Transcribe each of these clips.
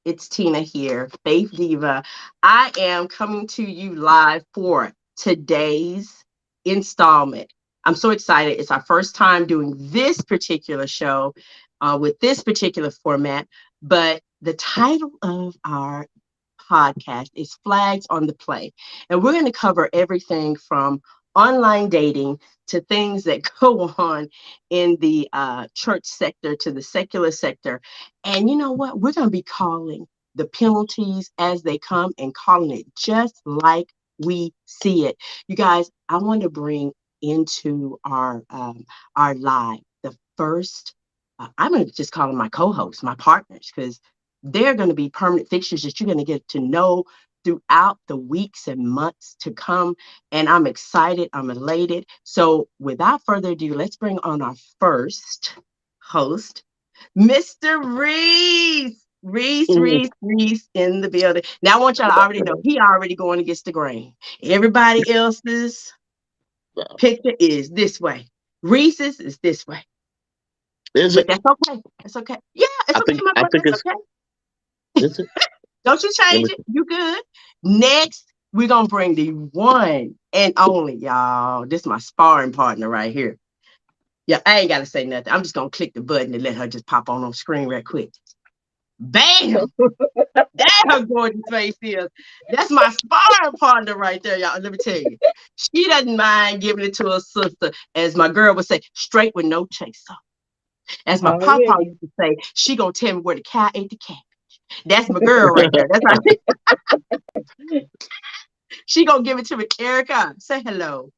It's Tina here, Faith Diva. I am coming to you live for today's installment. I'm so excited. It's our first time doing this particular show with this particular format, but the title of our podcast is Flags on the Play. And we're going to cover everything from online dating to things that go on in the church sector to the secular sector. And you know what? We're going to be calling the penalties as they come and calling it just like we see it. You guys, I want to bring into our live the first. I'm going to just call them my co-hosts, my partners, because they're going to be permanent fixtures that you're going to get to know throughout the weeks and months to come. And I'm excited. I'm elated. So without further ado, let's bring on our first host, Mr. Reese. Reese in the building. Now I want y'all to already know he already going against the grain. Everybody else's picture is this way. Reese's is this way. Is But it? that's okay. That's okay. Yeah, it's okay, my I brother. think It's okay. is it? Don't you change it. You good. Next, we're going to bring the one and only, y'all. This is my sparring partner right here. Yeah, I ain't got to say nothing. I'm just going to click the button and let her just pop on screen right quick. Bam! That's her gorgeous face is. That's my sparring partner right there, y'all. Let me tell you. She doesn't mind giving it to her sister, as my girl would say, straight with no chaser. As my papa used to say, she going to tell me where the cow ate the cat. That's my girl right there. That's how she gonna give it to me. Erica, say hello.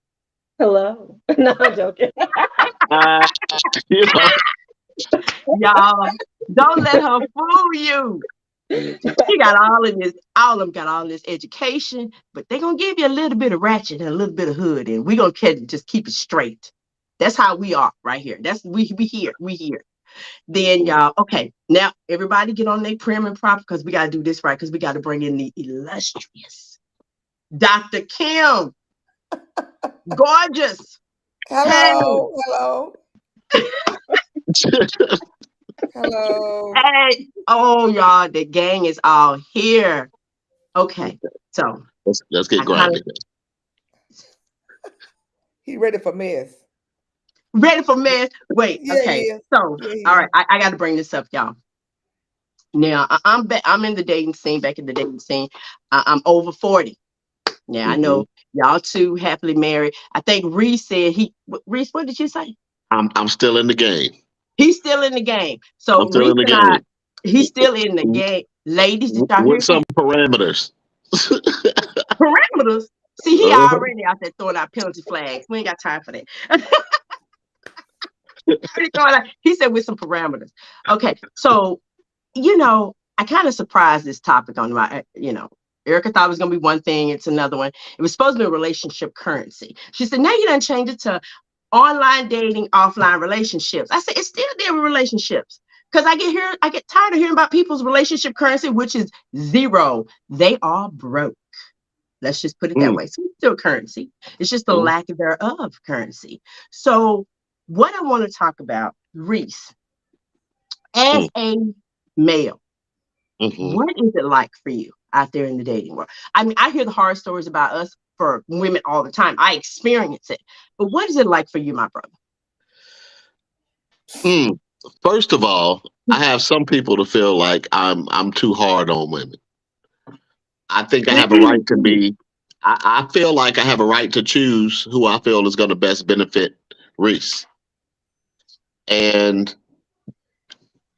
Hello. No, I'm joking. Uh, you know, Y'all, don't let her fool you. She got all of this, all of them got all this education, but they're gonna give you a little bit of ratchet and a little bit of hood, and we're gonna just keep it straight. That's how we are right here. That's we here. We here. Then y'all, okay. Now everybody get on their prim and proper because we gotta do this right, because we gotta bring in the illustrious Dr. Kim. Gorgeous. Hey, Hello, hello, hello. hey. Oh, y'all, the gang is all here. Okay. So let's get I kind grinding. of He ready for mess. ready for mess. Wait, Yeah, he okay. is. So, Yeah, he all is. right, I got to bring this up, y'all. Now, I'm in the dating scene, back in the dating scene. I'm over 40. Now, I know y'all two happily married. I think Reese said Reese, what did you say? I'm still in the game. He's still in the game. I'm So still Reese in the and I, game he's still in the game. Ladies, did y'all with hear some that? parameters. Parameters. See, he Uh-huh. already out there throwing out penalty flags. We ain't got time for that. He said with some parameters. Okay, so I kind of surprised this topic on my. Erica thought it was gonna be one thing, it's another one. It was supposed to be a relationship currency. She said, now you done change it to online dating, offline relationships. I said, it's still there with relationships. Because I get tired of hearing about people's relationship currency, which is zero. They are broke. Let's just put it that Mm, way. So it's still currency. It's just the mm, lack thereof currency. So what I want to talk about, Reese, as mm, a male, mhm. what is it like for you out there in the dating world? I mean, I hear the horror stories about us for women all the time. I experience it. But what is it like for you, my brother? Mm. First of all, I have some people to feel like I'm too hard on women. I think I have a right to be. I feel like I have a right to choose who I feel is going to best benefit Reese, and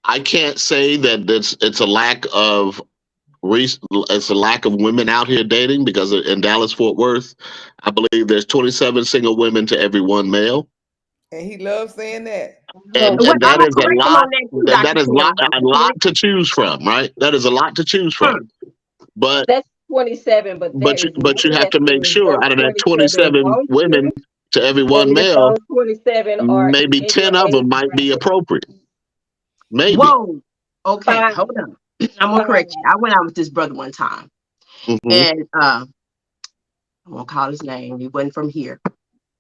I can't say that it's a lack of it's a lack of women out here dating because in Dallas Fort Worth, I believe there's 27 single women to every one male, And he loves saying that. and Well, and I'm that gonna is a correct him lot. on that too, That Dr. that is Kim. a lot to choose from, right? That is a lot to choose from. But That's 27, but that is but you me have to make estimating sure those out of that 27 27 want women you, to every one and if male, those 27 are maybe in your 10 of age them might be bracket. appropriate. Maybe. Whoa. Okay, Five, hold on. I'm gonna five. correct you. I went out with this brother one time, Hmm. and I'm gonna call his name. He wasn't from here.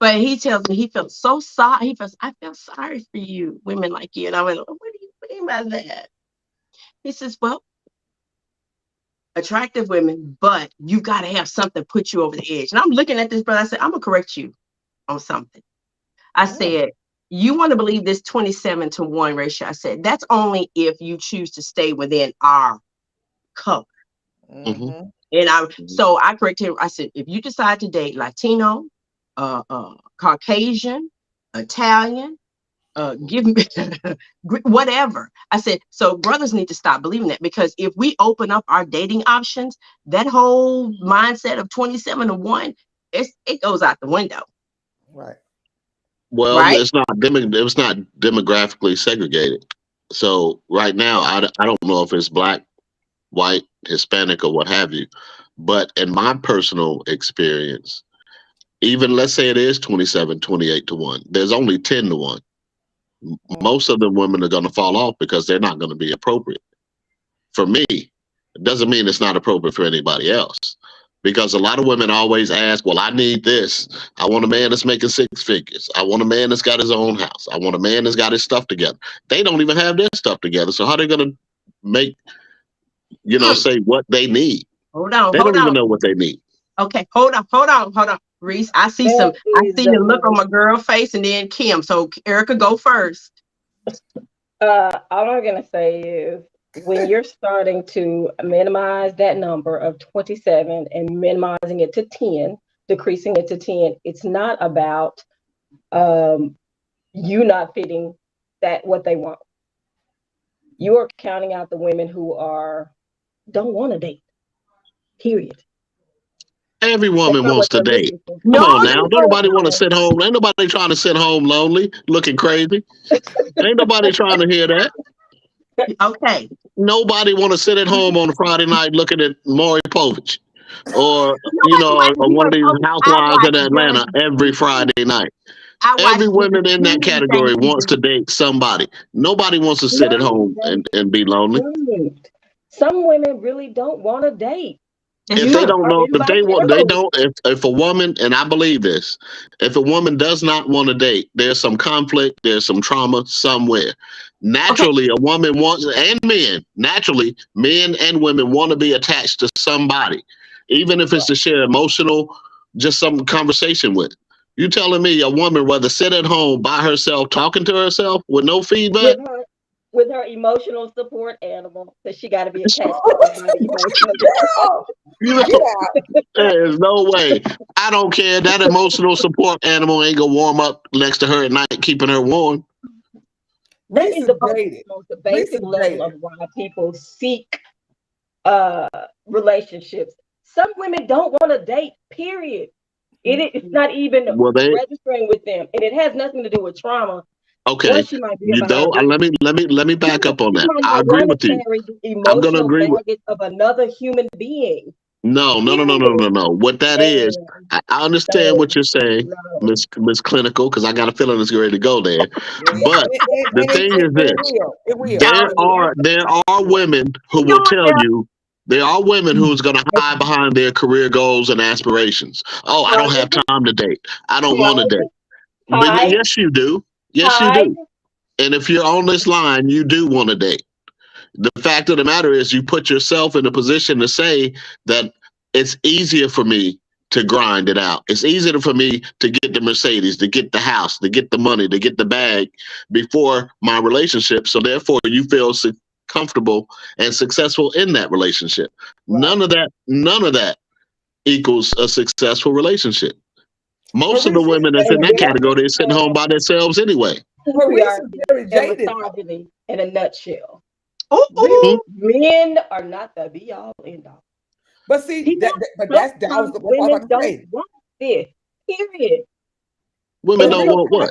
But he tells me he felt so sorry. I felt sorry for you, women like you. And I went, what do you mean by that? He says, well, attractive women, but you got to have something put you over the edge. And I'm looking at this brother. I said, I'm gonna correct you on something. I said, you want to believe this 27-to-1 ratio? I said, that's only if you choose to stay within our color. Mm-hmm. And so I corrected him. I said, if you decide to date Latino, Caucasian, Italian, give me whatever. I said, so brothers need to stop believing that, because if we open up our dating options, that whole mindset of 27-to-1, it goes out the window. Right. Well, Right? it's not demographically segregated. So right now, I don't know if it's black, white, Hispanic, or what have you. But in my personal experience, even let's say it is 27, 28-to-1, there's only 10-to-1. Most of the women are going to fall off because they're not going to be appropriate. For me, it doesn't mean it's not appropriate for anybody else. Because a lot of women always ask, well, I need this. I want a man that's making 6 figures. I want a man that's got his own house. I want a man that's got his stuff together. They don't even have their stuff together. So how are they going to make, say what they need? Hold on. They don't even know what they need. Okay, hold on. Reese, I see the look on my girl face, and then Kim. So Erica, go first. All I'm gonna say is, when you're starting to minimize that number of 27 and minimizing it to 10, decreasing it to 10, it's not about you not fitting what they want. You are counting out the women who don't want to date. Period. Every woman wants to date. Come on now. Don't nobody want to sit home. Ain't nobody trying to sit home lonely, looking crazy. Ain't nobody trying to hear that. Okay. Nobody want to sit at home on a Friday night looking at Maury Povich or one of these housewives in Atlanta every Friday night. Every woman in that category wants to date somebody. Nobody wants to sit at home and be lonely. Some women really don't want to date. If they don't know, if a woman, and I believe this, if a woman does not want to date, there's some conflict, there's some trauma somewhere. Naturally, a woman wants, and men and women want to be attached to somebody, even if it's to share emotional, just some conversation with. You telling me a woman rather sit at home by herself, talking to herself with no feedback? With her emotional support animal, because she got to be attached to somebody emotionally. There's no way. I don't care. That emotional support animal ain't gonna warm up next to her at night, keeping her warm. That is the basic level of why people seek relationships. Some women don't want to date, period. It's not even registering with them, and it has nothing to do with trauma. Okay, let me back up on that. I agree with you. I'm gonna agree with of another human being. No. What that is, I understand what you're saying, Miss Clinical, because I got a feeling it's ready to go there. But the thing is this: there are women who will tell you. There are women who's going to hide behind their career goals and aspirations. Oh, I don't have time to date. I don't want to date. But yes, you do. Yes, you do. And if you're on this line, you do want to date. The fact of the matter is you put yourself in a position to say that it's easier for me to grind it out. It's easier for me to get the Mercedes, to get the house, to get the money, to get the bag before my relationship. So therefore you feel comfortable and successful in that relationship. Right. None of that equals a successful relationship. Most of the women that's in that category, they're sitting home by themselves anyway. We are misogyny in a nutshell. Men are not the be all end all. But see, that was the women don't want this. Period. Women don't want what?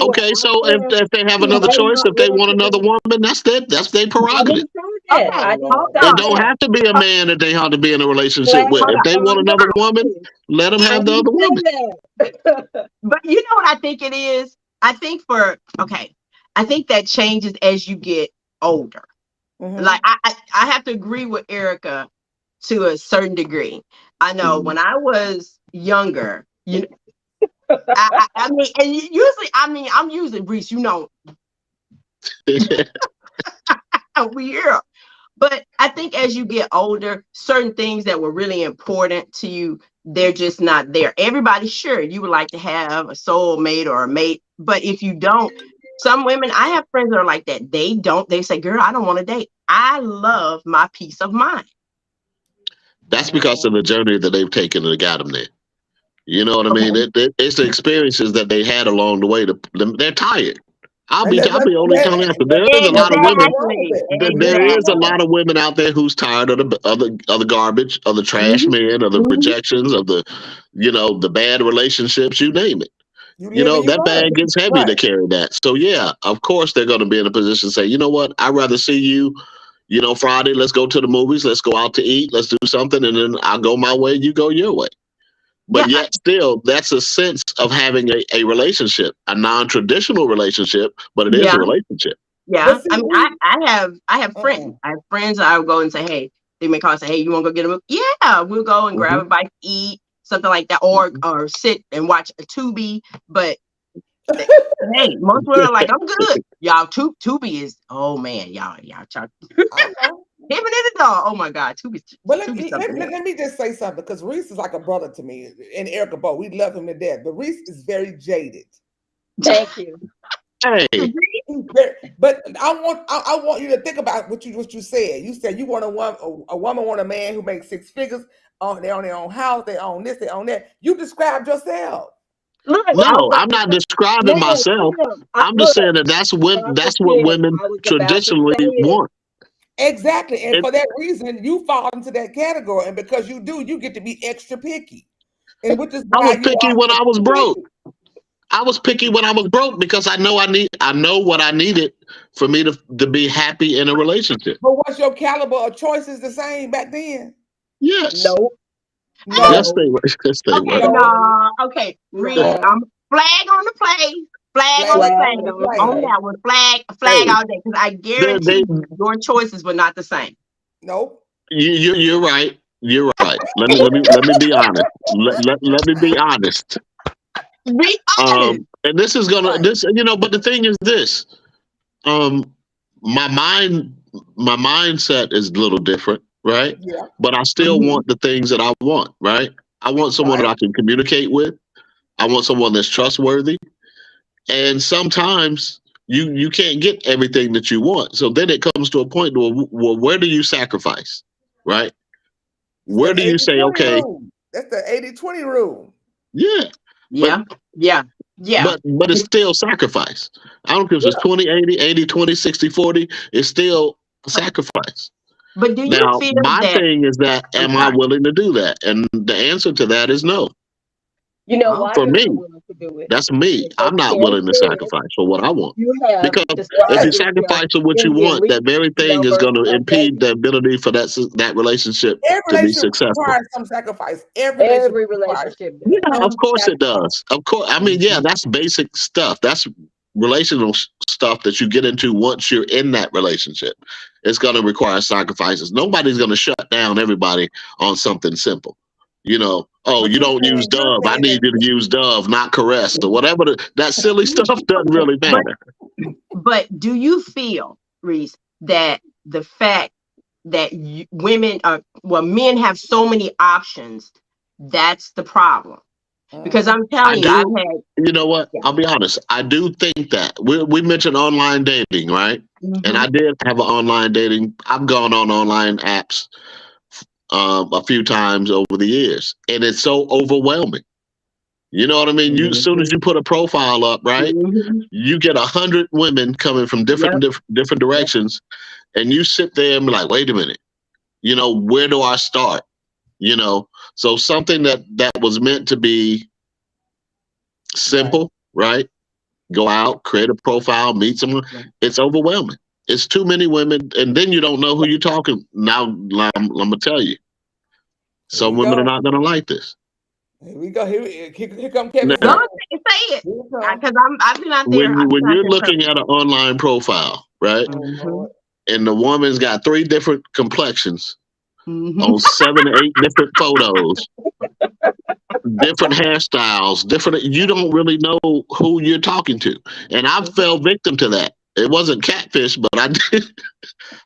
Okay, so if they have another choice, if they want another woman, that's their prerogative. It don't have to be a man that they have to be in a relationship with. If they want another woman, let them have the other woman. But you know what I think it is? I think that changes as you get older. Mm-hmm. Like I have to agree with Erica to a certain degree. I know when I was younger, I mean, and usually, I'm using Reese, we here. But I think as you get older, certain things that were really important to you, they're just not there. Everybody, sure, you would like to have a soulmate or a mate, but if you don't, some women, I have friends that are like that. They say, girl, I don't want to date. I love my peace of mind. That's because of the journey that they've taken to get them there. You know what I mean? It's the experiences that they had along the way. They're tired. I'll be only telling you, there is a lot of women. There is a lot of women out there who's tired of the garbage, of the trash men, of the rejections, of the, the bad relationships. You name it. That bag gets heavy to carry that. So yeah, of course they're going to be in a position to say, you know what, I'd rather see you. Friday, let's go to the movies. Let's go out to eat. Let's do something, and then I'll go my way. You go your way. But yet still, that's a sense of having a relationship, a non-traditional relationship, but it is a relationship. Yeah. I mean, I have friends. I have friends I would go and say, hey, they may call and say, hey, you want to go get a movie? Yeah, we'll go and grab a bite, eat, something like that, or sit and watch a Tubi. But hey, most women are like, I'm good. Y'all, Tubi is, oh man, y'all talk. Him and the dog. Oh my God, Tubi. Well, let me just say something, because Reese is like a brother to me, and Erica Bowe. We love him to death, but Reese is very jaded. Thank you. Hey. But I want you to think about what you said. You said you want a woman want a man who makes six figures. They own their own house. They own this. They own that. You described yourself. No, I'm not describing myself. I'm just saying that's what women traditionally want. Exactly. And for that reason, you fall into that category. And because you do, you get to be extra picky. And which is why I was picky when I was broke. I was picky when I was broke because I know what I needed for me to be happy in a relationship. But was your caliber of choices the same back then? Yes. No. Yes, they were. Yes, they were. No. Okay. Read. I'm flag on the play. Flag on the play. On that one. Flag all day. Because I guarantee your choices were not the same. Nope. You're right. You're right. Let me be honest. Let me be honest. Be honest. And this is gonna but the thing is this. My mindset is a little different, right? Yeah. But I still want the things that I want, right? I want someone that I can communicate with. I want someone that's trustworthy. And sometimes you can't get everything that you want. So then it comes to a point where where do you sacrifice, right? Where do you say, okay. That's the 80-20 rule. Yeah. Yeah. But it's still sacrifice. I don't care if it's 20-80, 80-20, 60-40. It's still a sacrifice. But do you feel my thing is that, am I willing to do that? And the answer to that is no. You know why? For me, to do it? that's me. I'm not willing to sacrifice for what I want. Because if you sacrifice for what you want, that very thing is going to impede the ability for that relationship to be successful. Requires some sacrifice. Every relationship does. Yeah, of course it does. Of course. I mean, yeah, that's basic stuff. That's relational stuff that you get into once you're in that relationship. It's going to require sacrifices. Nobody's going to shut down everybody on something simple. You don't use Dove. I need you to use Dove, not Caress, or whatever. That silly stuff doesn't really matter. But do you feel, Reese, that the fact that men have so many options, that's the problem? Because I'm telling you, you know what? I'll be honest. I do think that we mentioned online dating, right? Mm-hmm. And I did have an online dating. I've gone on online apps a few times over the years, and it's so overwhelming. You know what I mean? As soon as you put a profile up, right, you get 100 women coming from different directions, and you sit there and be like, wait a minute, where do I start? So something that was meant to be simple, right? Go out, create a profile, meet someone. It's overwhelming. It's too many women, and then you don't know who you're talking. Now, I'm gonna tell you, some women are not gonna like this. Here we go. Here come Kevin. Now, say it, because I've been out there. When you're looking at an online profile, right, and the woman's got 3 different complexions on 7 to 8 different photos, different hairstyles, you don't really know who you're talking to, and I fell victim to that. It wasn't catfish, but I did.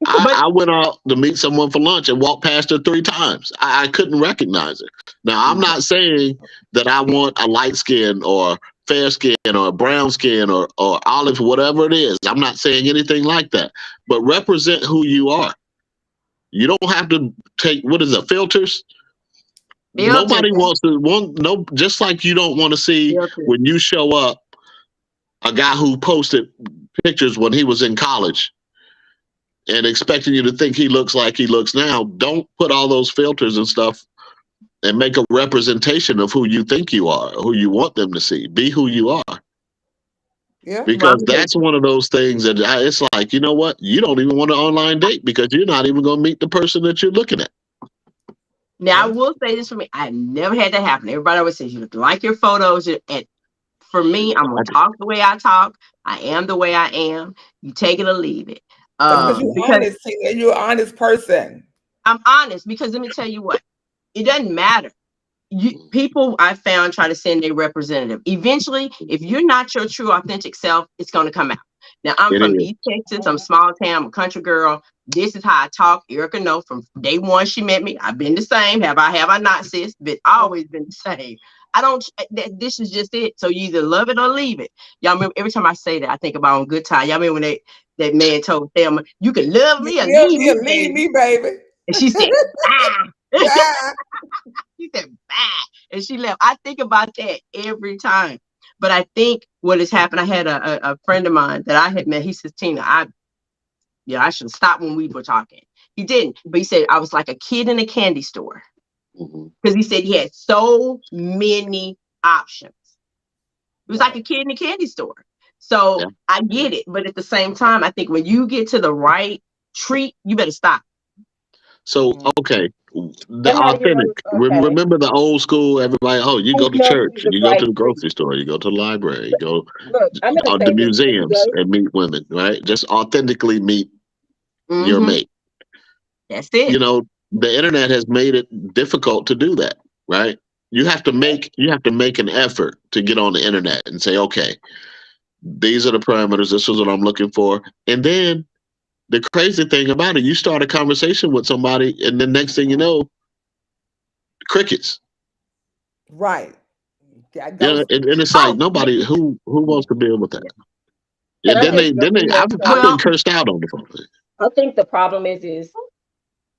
I went out to meet someone for lunch and walked past her 3 times. I couldn't recognize her. Now, I'm not saying that I want a light skin or fair skin or a brown skin or olive, whatever it is. I'm not saying anything like that. But represent who you are. You don't have to take, what is it, filters? Nobody wants to, just like you don't want to see when you show up a guy who posted pictures when he was in college and expecting you to think he looks like he looks now. Don't put all those filters and stuff and make a representation of who you think you are, who you want them to see. Be who you are. Yeah. Because that's one of those things that it's like, you know what? You don't even want an online date because you're not even going to meet the person that you're looking at. Now, I will say this for me. I've never had that happen. Everybody always says, you look like your photos. And for me, I'm going to talk the way I talk. I am the way I am. You take it or leave it. Because you're an honest person. I'm honest because let me tell you what. It doesn't matter. People I found try to send a representative. Eventually, if you're not your true, authentic self, it's going to come out. Now, I'm from East Texas. I'm small town. I'm a country girl. This is how I talk. Erica know from day one she met me. I've been the same. Have I not, sis? But always been the same. I don't. This is just it. So you either love it or leave it. Y'all remember every time I say that, I think about on Good Time. Y'all remember when that man told Thelma, "You can love me or leave me, baby." And she said, "Bye." She said, "Bye," and she left. I think about that every time. But I think what has happened. I had a friend of mine that I had met. He says, "Tina, I should have stopped when we were talking." He didn't, but he said I was like a kid in a candy store. Because he said he had so many options. It was like a kid in a candy store. So I get it. But at the same time, I think when you get to the right treat, you better stop. So, okay. The authentic. Remember the old school, everybody, you go to church, you go to the grocery store, you go to the library, you go to the museums and meet women, right? Just authentically meet your mate. That's it. You know, the internet has made it difficult to do that, right? You have to make an effort to get on the internet and say, okay, these are the parameters, this is what I'm looking for. And then the crazy thing about it, you start a conversation with somebody and the next thing you know, crickets. Right. And it's like nobody who wants to deal with that. Yeah, then I've been cursed out on the phone. I think the problem is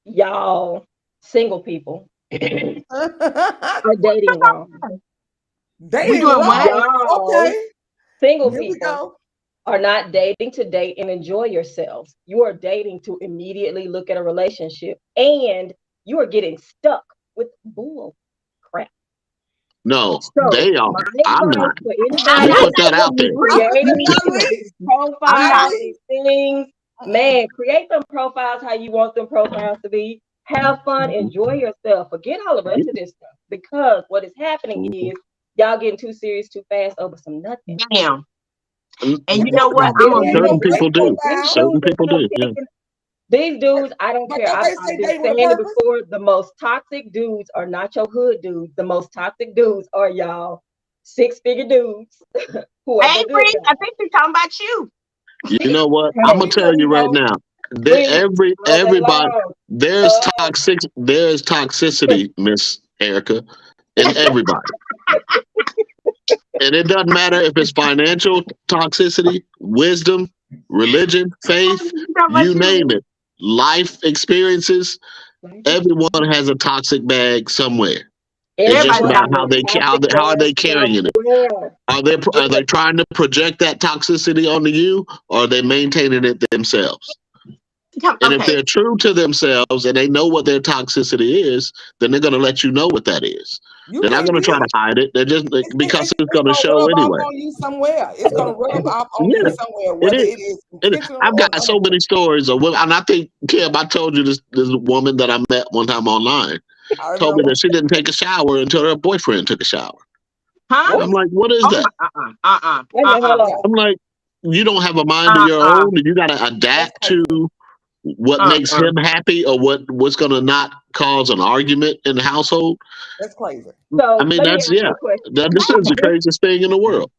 y'all single people are dating wrong. Dating wrong. Okay. Single people are not dating to date and enjoy yourselves. You are dating to immediately look at a relationship, and you are getting stuck with bull crap. No, they are. I'm not. You put that out there. Creating profiles, these things. Man, create them profiles how you want them profiles to be. Have fun, enjoy yourself. Forget all the rest of this stuff. Because what is happening is y'all getting too serious too fast over some nothing. Damn. And you know what? Certain people do. Certain people do. Yeah. These dudes, I don't care. I've been saying it before. The most toxic dudes are not your hood dudes. The most toxic dudes are y'all 6-figure dudes. I think they're talking about you. You know what? I'm gonna tell you right now. Everybody, there's toxicity, Miss Erica, in everybody. And it doesn't matter if it's financial toxicity, wisdom, religion, faith, you name it. Life experiences. Everyone has a toxic bag somewhere. It's just about how are they carrying it? Are they trying to project that toxicity onto you, or are they maintaining it themselves? And if they're true to themselves and they know what their toxicity is, then they're going to let you know what that is. They're not going to try to hide it. They're just because it's going to show anyway. On you somewhere. It's going to rub off on you somewhere. Whether it is I've got so many stories of women, and I think, Kim, I told you this woman that I met one time online told me that she didn't take a shower until her boyfriend took a shower. Huh? I'm like, what is that? I'm like, you don't have a mind of your own, and you got to adapt to what makes him happy or what's going to not cause an argument in the household. That's crazy. So, I mean, this is the craziest thing in the world.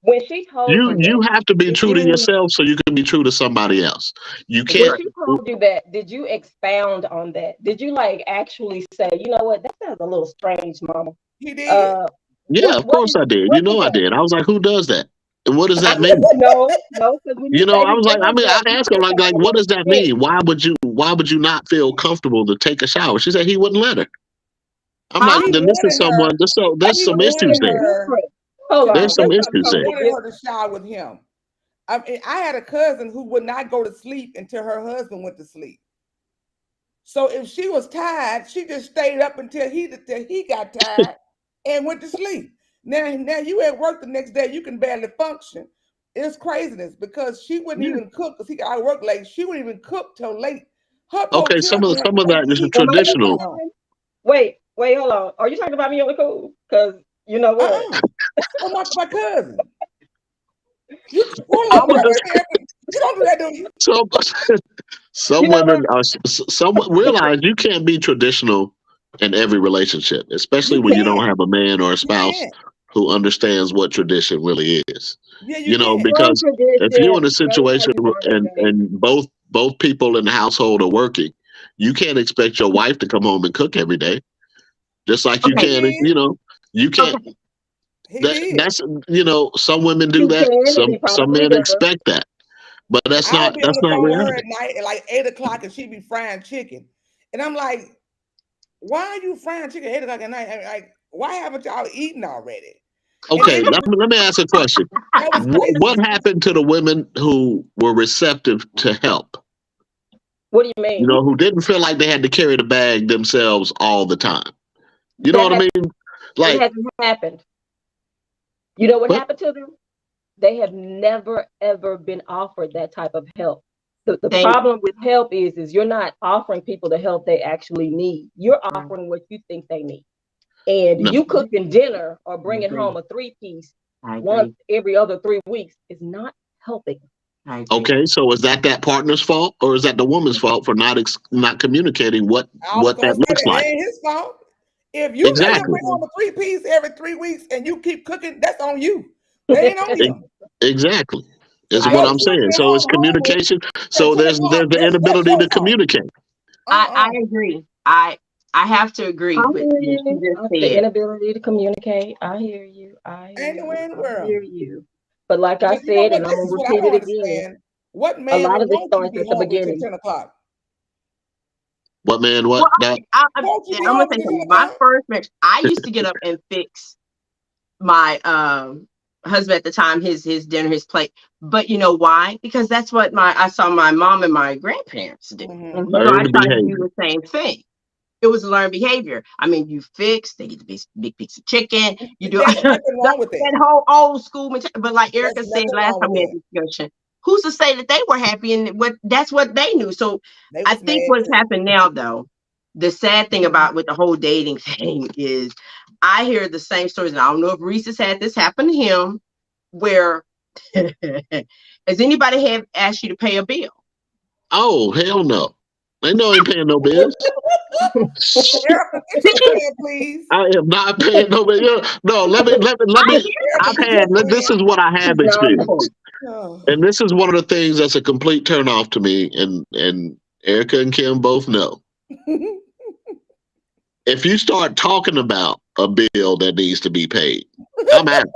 When she told You you you that, have to be did true to you, yourself so you can be true to somebody else. You when can't. she told you that, did you expound on that? Did you like actually say, you know what, that sounds a little strange, mama? He did. Uh, Yeah, of course I did. what You is know I that? did. I was like, who does that? And what does that mean? No, no, because when you You know, say I who was like, I does mean, that, I'd you ask her think like, about what what does that she did. mean? Why would you not feel comfortable to take a shower? She said he wouldn't let her. I'm like, Huh? He then this is wanted her. someone. There's He some Something issues wanted there. her different. Hold to. There's on, some that's Listen, something he issues there. totally wanted her different. to shower with him. I mean, I had a cousin who would not go to sleep until her husband went to sleep. So if she was tired, she just stayed up until he got tired and went to sleep. Now you at work the next day, you can barely function. It's craziness because she wouldn't Yeah. even cook because he got to work late. She wouldn't even cook till late. Her poor Okay, children have some to of wait that to is eat Am when I she the come traditional. home. cousin? Wait, hold on. Are you talking about me on the cool? Because you know what? Oh my cousin. You hold I'm on, a, wait a minute. You don't do that, do you? Some some you know women what? are some realize you can't be traditional in every relationship, especially You when you don't can't. have a man or a You spouse can't. who understands what tradition really is. Yeah, you You know, can't. Some because if you're in tradition a may situation have longer days. and both people in the household are working, you can't expect your wife to come home and cook every day. Just like you Okay, He can, did. you can't. okay. He did. That's some women do He that. can and he Some probably men does. expect that, but I'll be on that's the not phone with her reality. at night at like 8 o'clock and she be frying chicken. And I'm like, why are you frying chicken at 8 o'clock at night? I mean, like, why haven't y'all eaten already? And Okay, then let me ask a question. that was What crazy. happened to the women who were receptive to help? What do you mean? Who didn't feel like they had to carry the bag themselves all the time. You know That what I has mean? it Like, hasn't happened. You know what what? happened to them? They have never ever been offered that type of help. The They problem with help is you're not offering people the help they actually need. You're Right. offering what you think they need. And No. you cooking dinner or I bringing agree. home a 3-piece I once agree. every other 3 weeks is not helping. I agree. Okay, so is that partner's fault, or is that the woman's fault for not communicating what I was gonna that say looks that like? ain't his fault. If you let him Exactly. bring home a 3-piece every 3 weeks and you keep cooking, that's on you. That ain't on E- him. Exactly. Is If I what your I'm agree. saying. children So it's home hungry communication. at So 10 there's o'clock, the that's inability your to fault. communicate. I Uh-uh. agree. I have to agree I with hear what you you. just The said. inability to communicate. I hear you. I hear Ain't no you. way in the I world. hear you. But like I But you know said, what? and I'm This gonna is what I repeat don't it again, understand. What a man lot would of this want you to starts be at the hungry till beginning. 10 o'clock? What man? Well, What? That? Won't you I'm be gonna hungry say till 10 something. My o'clock? first marriage, I used to get up and fix my husband at the time his dinner, his plate. But you know why? Because that's what I saw my mom and my grandparents do. Mhm. So I Learned tried to do behavior. the same thing. It was learned behavior. I mean, you fix, they get the big piece of chicken. You do There's that nothing wrong with that. whole old school mentality. But like There's Erica said nothing last wrong time with we had that. this discussion, who's to say that they were happy and that's what they knew? So They I was think mad what's too. happened now, though, the sad thing about with the whole dating thing is I hear the same stories. And I don't know if Reese has had this happen to him, where has anybody have asked you to pay a bill? Oh hell no! They know I ain't paying no bills. Erica, get your twin, please. I am not paying no bills. No, let I me. hear Erica, I've get your had. This twin. is what I have experienced, no. Oh. and this is one of the things that's a complete turn off to me. And Erica and Kim both know. If you start talking about a bill that needs to be paid, I'm out.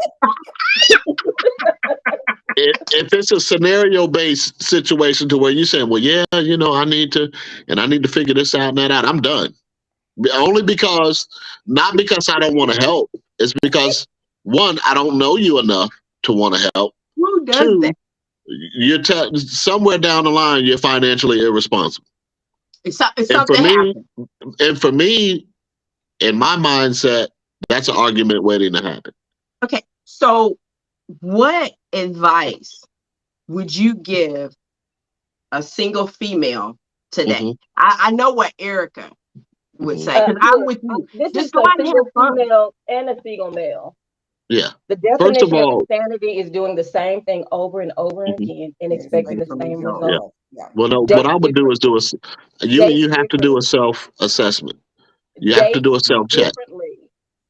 If it's a scenario based situation to where you say, well, yeah, I need to figure this out and that out, I'm done. Only because, not because I don't want to help. It's because, one, I don't know you enough to want to help. Who does Two, that? somewhere down the line, you're financially irresponsible. It's And for something me, happened. in my mindset, that's an argument waiting to happen. Okay, so what advice would you give a single female today? Hmm. I know what Erica would Hmm. say because I'm Look, with you. this is Just go a out and have single fun. female and a single male. Yeah. The First of definition of all, insanity is doing the same thing over and over mhm, again and Yes, expecting expect the the same result. yeah. result. Yeah. Well, no, what Date I would do is differently. you Date have to do a differently. self assessment. You have to Date do a self check. differently.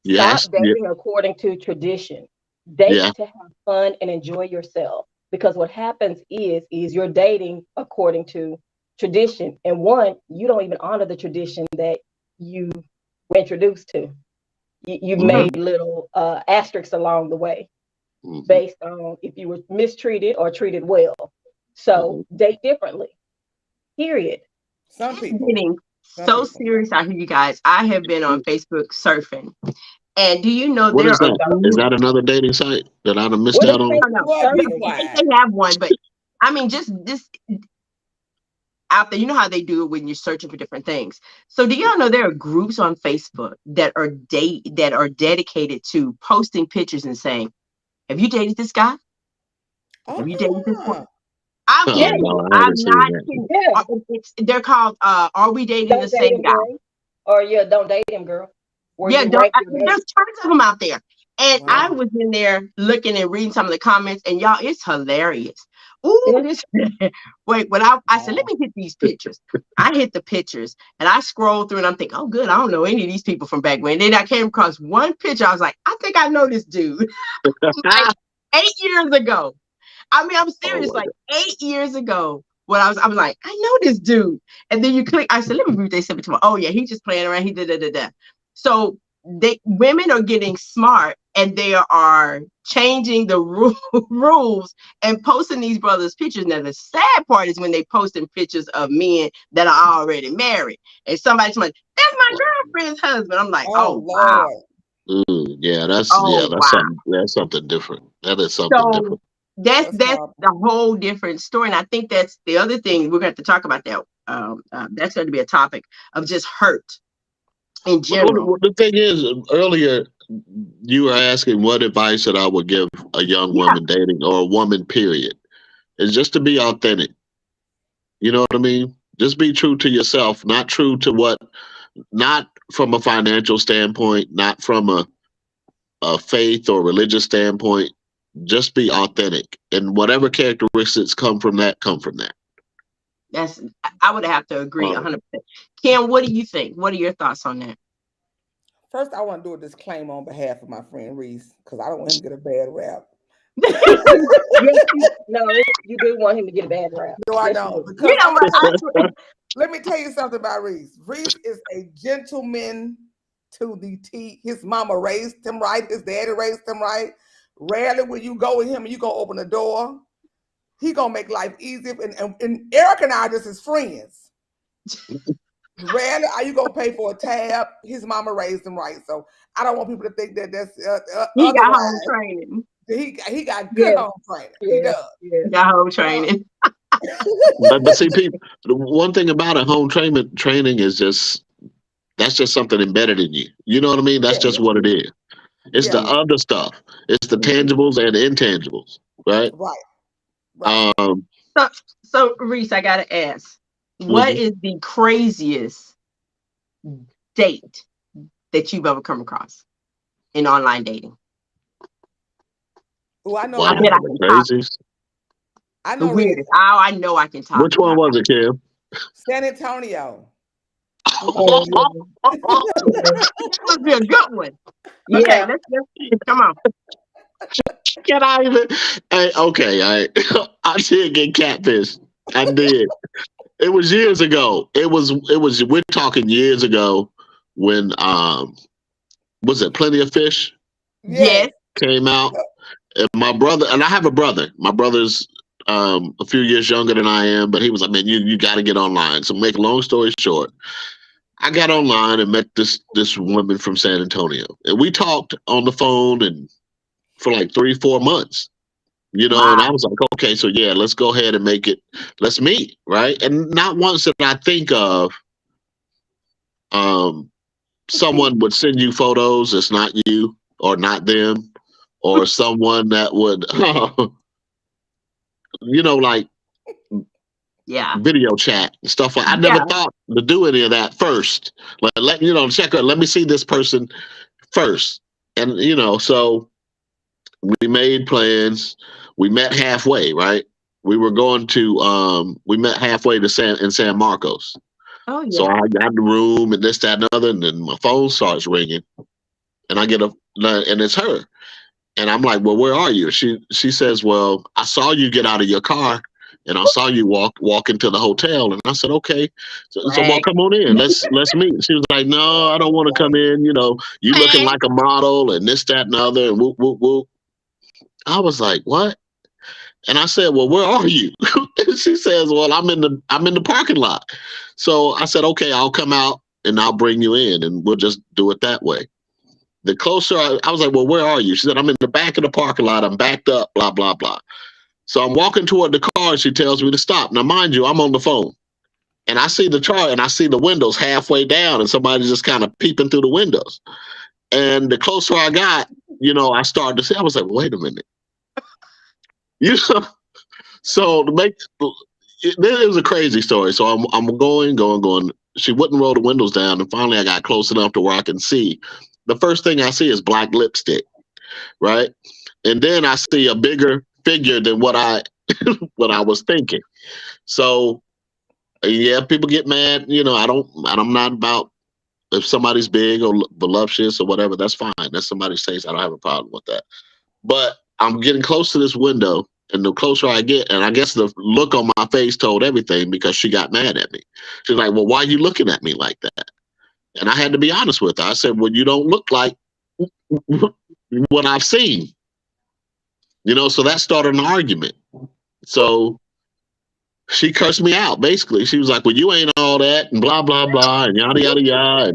You Stop ask, yeah, dating according to tradition. Date Yeah. to have fun and enjoy yourself. Because what happens is you're dating according to tradition. And one, you don't even honor the tradition that you were introduced to. You've Mhm. made little asterisks along the way Mhm. based on if you were mistreated or treated well. So date differently. Period. Some people. Getting Some so people. serious out here, you guys. I have been on Facebook surfing. And do you know What there is are that? Is groups? that another dating site that I'd have missed What is out on? I don't know. Boy, be surfing? I think quiet. they have one, but I mean, just this out there, you know how they do it when you're searching for different things. So do y'all know there are groups on Facebook that are dedicated to posting pictures and saying, "Have you dated this guy? Have you dated this one?" Ah, I'm Oh, Yeah, kidding no, you. I haven't I'm seen not that. kidding. yeah. They're called "Are We Dating the Don't date Same him, Guy?" girl. Or yeah, don't date him, girl. Where Yeah, you rank your there's dates. tons of them out there. And wow. I was in there looking and reading some of the comments, and y'all, it's hilarious. Ooh, Yeah. this wait, when I said, let me hit these pictures. I hit the pictures and I scrolled through and I'm thinking, oh, good, I don't know any of these people from back when. Then I came across one picture. I was like, I think I know this dude. Like 8 years ago. I mean, I'm Oh serious, my like 8 years ago. When I was like, I know this dude. And then you click, I said, let me read what they said to me. Oh, yeah, he's just playing around. He did. So women are getting smart and they are changing the rules and posting these brothers' pictures. Now, the sad part is when they posting pictures of men that are already married. And somebody's like, that's my girlfriend's husband. I'm like, Oh oh, wow. Lord. Yeah, that's Oh, wow. something different. That is something So different. that's horrible. the whole different story. And I think that's the other thing we're going to have to talk about that. That's going to be a topic of just hurt in general. The thing is, earlier you were asking what advice that I would give a young Yeah, woman dating or a woman, period, is just to be authentic. You know what I mean? Just be true to yourself, not true to not from a financial standpoint, not from a faith or religious standpoint. Just be authentic, and whatever characteristics come from that, come from that. I would have to agree 100%. Kim, what do you think? What are your thoughts on that? First, I want to do a disclaimer on behalf of my friend Reese because I don't want him to get a bad rap. Yes, you do want him to get a bad rap. No, I Yes, don't. you do. Because I'm gonna tell you, What? let me tell you something about Reese. Reese is a gentleman to the T. His mama raised him right. His daddy raised him right. Rarely will you go with him and you gonna open the door. He gonna make life easier. And Eric and I are just his friends. Rarely are you gonna pay for a tab. His mama raised him right. So I don't want people to think that that's He got home otherwise. training. He got good home training. He does. He got home training. But see, people, the one thing about a home training is that's just something embedded in you. You know what I mean? That's Yeah. just what it is. It's the Yeah. other stuff. It's the tangibles and the intangibles, right? Right. So Reese, I gotta ask, what is the craziest date that you've ever come across in online dating? Oh, I know. I bet I can top it. I The know. Reese. weirdest. Oh, I know I can top Which one was it, Kim? San Antonio. That must be a good one. Yeah. Okay, let's come on. Can I even? Hey, okay, I did get catfished. I did. It was years ago. It was. We're talking years ago when was it Plenty of Fish Yes. came out, and my brother, and I have a brother. My brother's a few years younger than I am, but he was like, man, you got to get online. So make a long story short, I got online and met this woman from San Antonio, and we talked on the phone and for like 3-4 months, and I was like, okay, so yeah, let's go ahead and make it. Let's meet, right? And not once did I think of someone would send you photos that's not you or not them, or someone that would, like video chat and stuff like. I never thought to do any of that first. Like, check out. Let me see this person first, and so we made plans. We met halfway, right? We were going to. We met halfway to San Marcos. Oh yeah. So I got the room and this, that, and other, and then my phone starts ringing, and I get and it's her. And I'm like, well, where are you? She says, well, I saw you get out of your car and I saw you walk into the hotel. And I said, okay. So well, come on in. Let's meet. She was like, no, I don't want to come in. You know, you looking like a model and this, that, and the other. And whoop, whoop, whoop. I was like, what? And I said, well, where are you? She says, well, I'm in the parking lot. So I said, okay, I'll come out and I'll bring you in and we'll just do it that way. The closer I was like, well, where are you? She said, I'm in the back of the parking lot. I'm backed up, blah, blah, blah. So I'm walking toward the car. She tells me to stop. Now, mind you, I'm on the phone. And I see the chart and I see the windows halfway down and somebody just kind of peeping through the windows. And the closer I got, you know, I started to see, I was like, wait a minute. You know, so to make it was a crazy story. So I'm going. She wouldn't roll the windows down. And finally I got close enough to where I can see. The first thing I see is black lipstick, right? And then I see a bigger figure than what I was thinking. So yeah, people get mad. You know, I'm not about if somebody's big or voluptuous or whatever, that's fine. That's somebody's taste. I don't have a problem with that. But I'm getting close to this window, and the closer I get, and I guess the look on my face told everything because she got mad at me. She's like, well, why are you looking at me like that? And I had to be honest with her. I said, well, you don't look like what I've seen. You know, so that started an argument. So she cursed me out, basically. She was like, well, you ain't all that, and blah, blah, blah, and yada, yada, yada.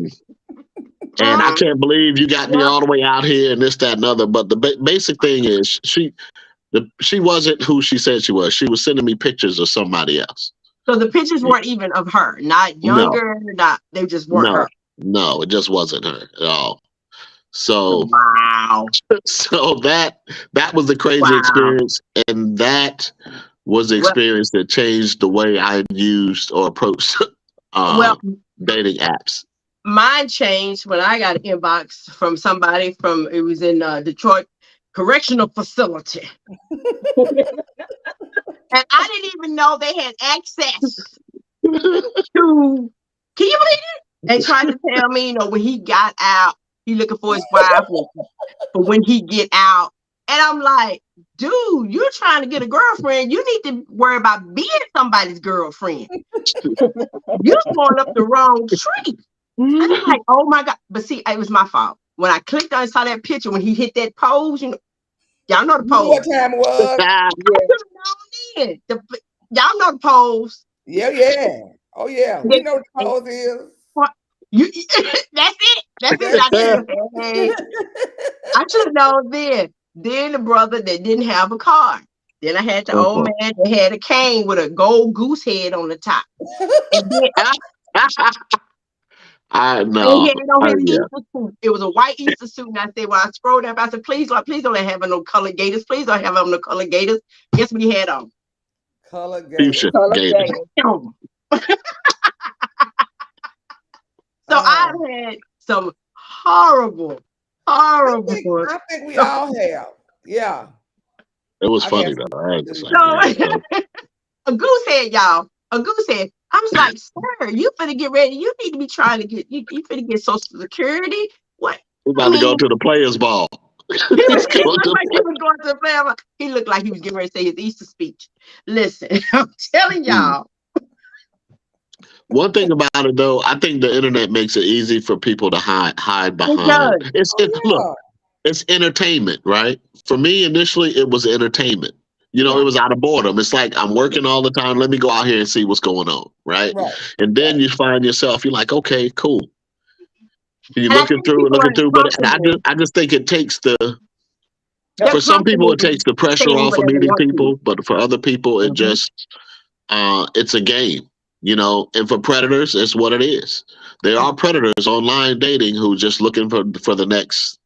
And I can't believe you got me all the way out here and this, that, and other. But the basic thing is she wasn't who she said she was. She was sending me pictures of somebody else. So the pictures weren't even of her, not younger, they just weren't her. No, it just wasn't her at all. So wow. So that was the crazy experience, and that was the experience that changed the way I used or approached dating apps. Mine changed when I got an inbox from somebody it was in Detroit Correctional Facility. And I didn't even know they had access to, can you believe it? They tried to tell me, you know, when he got out, he looking for his wife for when he get out. And I'm like, dude, you're trying to get a girlfriend. You need to worry about being somebody's girlfriend. You're going up the wrong tree. I'm like, oh my God. But see, it was my fault. When I clicked on and saw that picture, when he hit that pose, you know, y'all know the pose. What time it was? Y'all know the pose. Yeah. Oh yeah. We know what the pose is. That's it. I should have known then. Then the brother that didn't have a car. Then I had the old man that had a cane with a gold goose head on the top. And then, I know. It was a white Easter suit. And I said, well, I scrolled up. I said, please, Lord, please don't have no colored gators. Please don't have no colored gators. Guess what he had on? Colored gators. So I've had some horrible. I think we all have. Yeah. It was funny though. A goose head, y'all. A goose head. I was like, sir, you finna get ready. You need to be trying to get you finna get Social Security. What? We're about to go to the Players Ball. He looked like he was going to the Players Ball. He looked like he was getting ready to say his Easter speech. Listen, I'm telling y'all. One thing about it though, I think the internet makes it easy for people to hide behind. Look, it's entertainment, right? For me, initially, it was entertainment. You know, it was out of boredom. It's like, I'm working all the time. Let me go out here and see what's going on, right? And then you find yourself, you're like, okay, cool. You're looking through, but I just think it takes for some people, it takes the pressure off of meeting people, but for other people, it just, it's a game, you know, and for predators, it's what it is. There are predators online dating who just looking for the next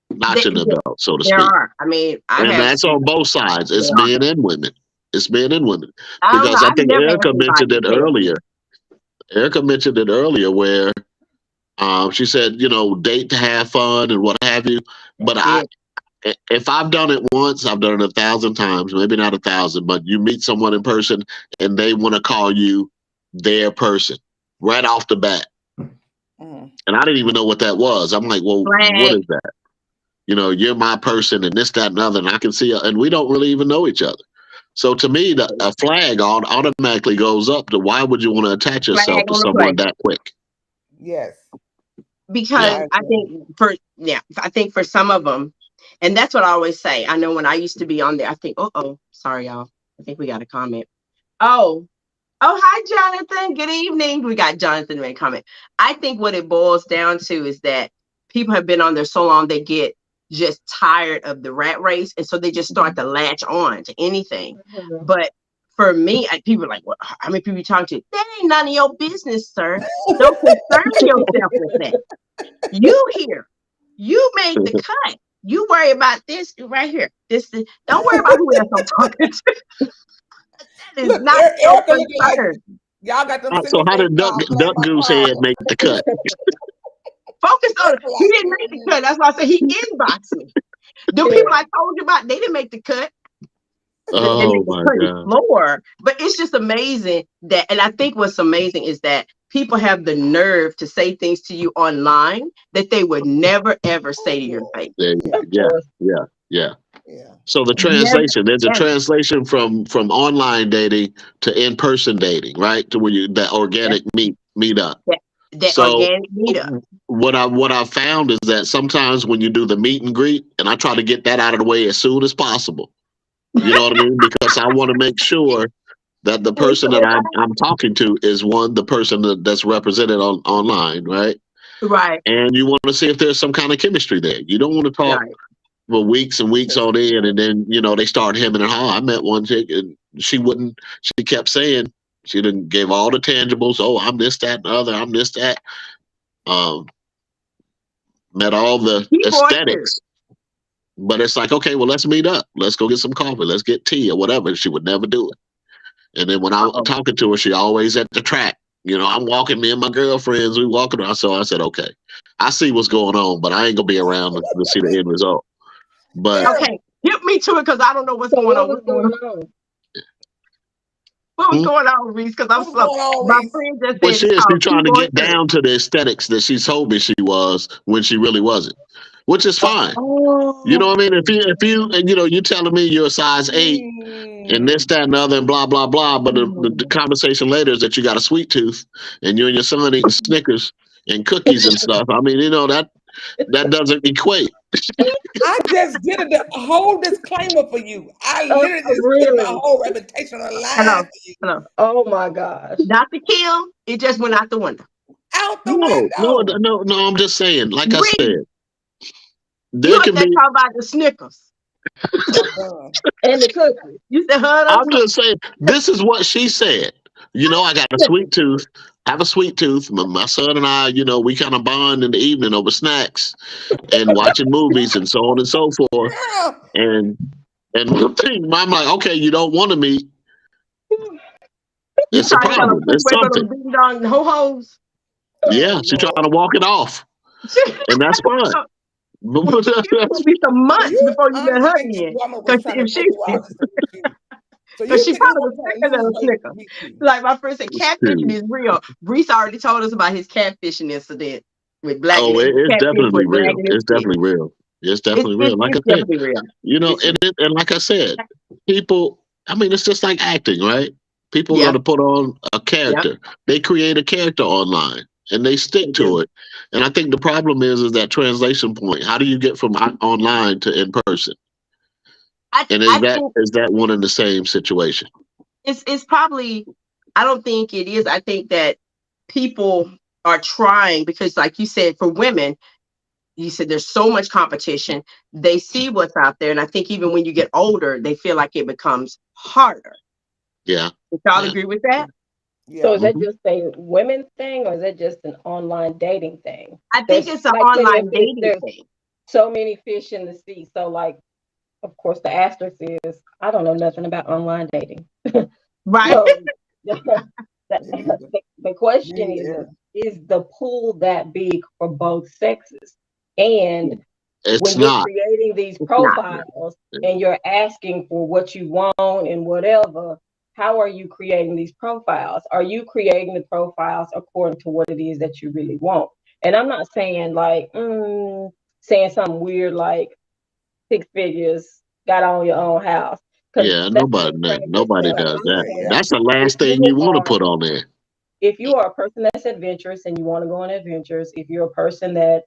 notch in the belt, so to speak. I mean, and that's on both sides. It's men and women. It's men and women. Because I think Erica mentioned it earlier. Erica mentioned it earlier where she said, you know, date to have fun and what have you. But if I've done it once, I've done it 1,000 times, maybe not 1,000, but you meet someone in person and they want to call you their person right off the bat. And I didn't even know what that was. I'm like, well, what is that? you're my person and this, that, and other, and I can see, and we don't really even know each other. So to me, a flag automatically goes up to why would you want to attach yourself Flag to on the someone play. that quick? Yes. Because Yeah. I think for some of them, and that's what I always say. I know when I used to be on there, I think, sorry, y'all. I think we got a comment. Oh, hi, Jonathan. Good evening. We got Jonathan in a comment. I think what it boils down to is that people have been on there so long, they get just tired of the rat race. And so they just start to latch on to anything. Mhm. But for me, people are like, well, how many people you talking to? That ain't none of your business, sir. Don't concern yourself with that. You here. You made the cut. You worry about this right here. Don't worry about who else I'm talking to. That is Look, not Erica your looking like concern. y'all got them. So how did Duck Goose Head make the cut? Focus on it. He didn't make the cut. That's why I said he inboxed me. The people I told you about, they didn't make the cut. Oh my God. Floor. But it's just amazing that, and I think what's amazing is that people have the nerve to say things to you online that they would never ever say to your face. Yeah. Yeah. So the translation, there's a translation from online dating to in-person dating, right? To where that organic meet up. That So organic meetup. what I found is that sometimes when you do the meet and greet, and I try to get that out of the way as soon as possible. You know what I mean? Because I want to make sure that the person that I'm talking to is the person that's represented online, right? Right. And you want to see if there's some kind of chemistry there. You don't want to talk for weeks and weeks on end, and then they start hemming and hawing. I met one chick, and she kept saying she didn't give all the tangibles. Oh, I'm this, that, and the other. I'm this, that. Met all the aesthetics. But it's like, okay, well, let's meet up. Let's go get some coffee. Let's get tea or whatever. She would never do it. And then when I'm talking to her, she always at the track. I'm walking, me and my girlfriends, we walking around. So I said, okay, I see what's going on, but I ain't going to be around to see the end result. But okay, get me to it because I don't know what's going on. What was going on? What was going on, Reese? Because I'm slow. My friend just said she's trying to get down to the aesthetics that she told me she was when she really wasn't, which is fine. You know what I mean? If you you're telling me you're a size 8 and this, that, and the other, and blah, blah, blah. But the conversation later is that you got a sweet tooth and you and your son eating Snickers and cookies and stuff. I mean, that doesn't equate. I just did a whole disclaimer for you. I literally just put my whole reputation on the line for you. Hello. Oh my gosh. Not to kill. It just went out the window. Out the window. No. I'm just saying. Like I said, you can be talk about the Snickers and the cookies. You said, I'm just saying. This is what she said. I got a sweet tooth. Have a sweet tooth. My son and I, we kind of bond in the evening over snacks and watching movies and so on and so forth. And I'm like, okay, you don't want to meet. It's a problem. It's something. Ho-hos. Yeah, she's trying to walk it off, and that's fine. It'll be some months before you get her in. Because she probably was sicker than a Snicker. Like my friend said, catfishing is real. Reese already told us about his catfishing incident with Black. Oh, it's definitely real. It's definitely real. It's definitely real. Like I said, and like I said, people. I mean, it's just like acting, right? People got to put on a character. Yep. They create a character online and they stick to it. And I think the problem is that translation point. How do you get from online to in person? And is that one and the same situation? It's probably, I don't think it is. I think that people are trying because, like you said, for women, you said there's so much competition. They see what's out there. And I think even when you get older, they feel like it becomes harder. Yeah. Would y'all agree with that? Yeah. So is that just a women thing or is that just an online dating thing? I think it's an online dating thing. So many fish in the sea. So like, of course, the asterisk is, I don't know nothing about online dating. Right. So, the question is the pool that big for both sexes? And when you're creating these profiles and you're asking for what you want and whatever, how are you creating these profiles? Are you creating the profiles according to what it is that you really want? And I'm not saying like, saying something weird like, 6 figures, got on your own house. Because Yeah, that's nobody does that. That's the if last thing you you want to are put on there. if you are a person that's adventurous and you want to go on adventures, if you're a person that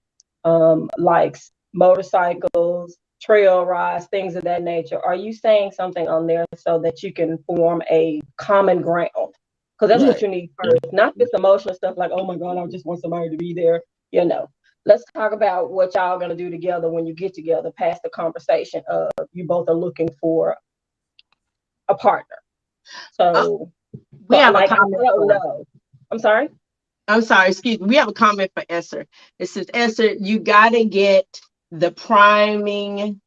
likes motorcycles, trail rides, things of that nature, are you saying something on there so that you can form a common ground? Because that's what Right. you need first, not just emotional stuff like, oh my God, I just want somebody to be there. You know, let's talk about what y'all gonna do together when you get together, past the conversation of you both are looking for a partner. So, We have a like, I comment. don't know. I'm sorry. I'm sorry, excuse me. We have a comment for Esther. It says, Esther, you gotta get the priming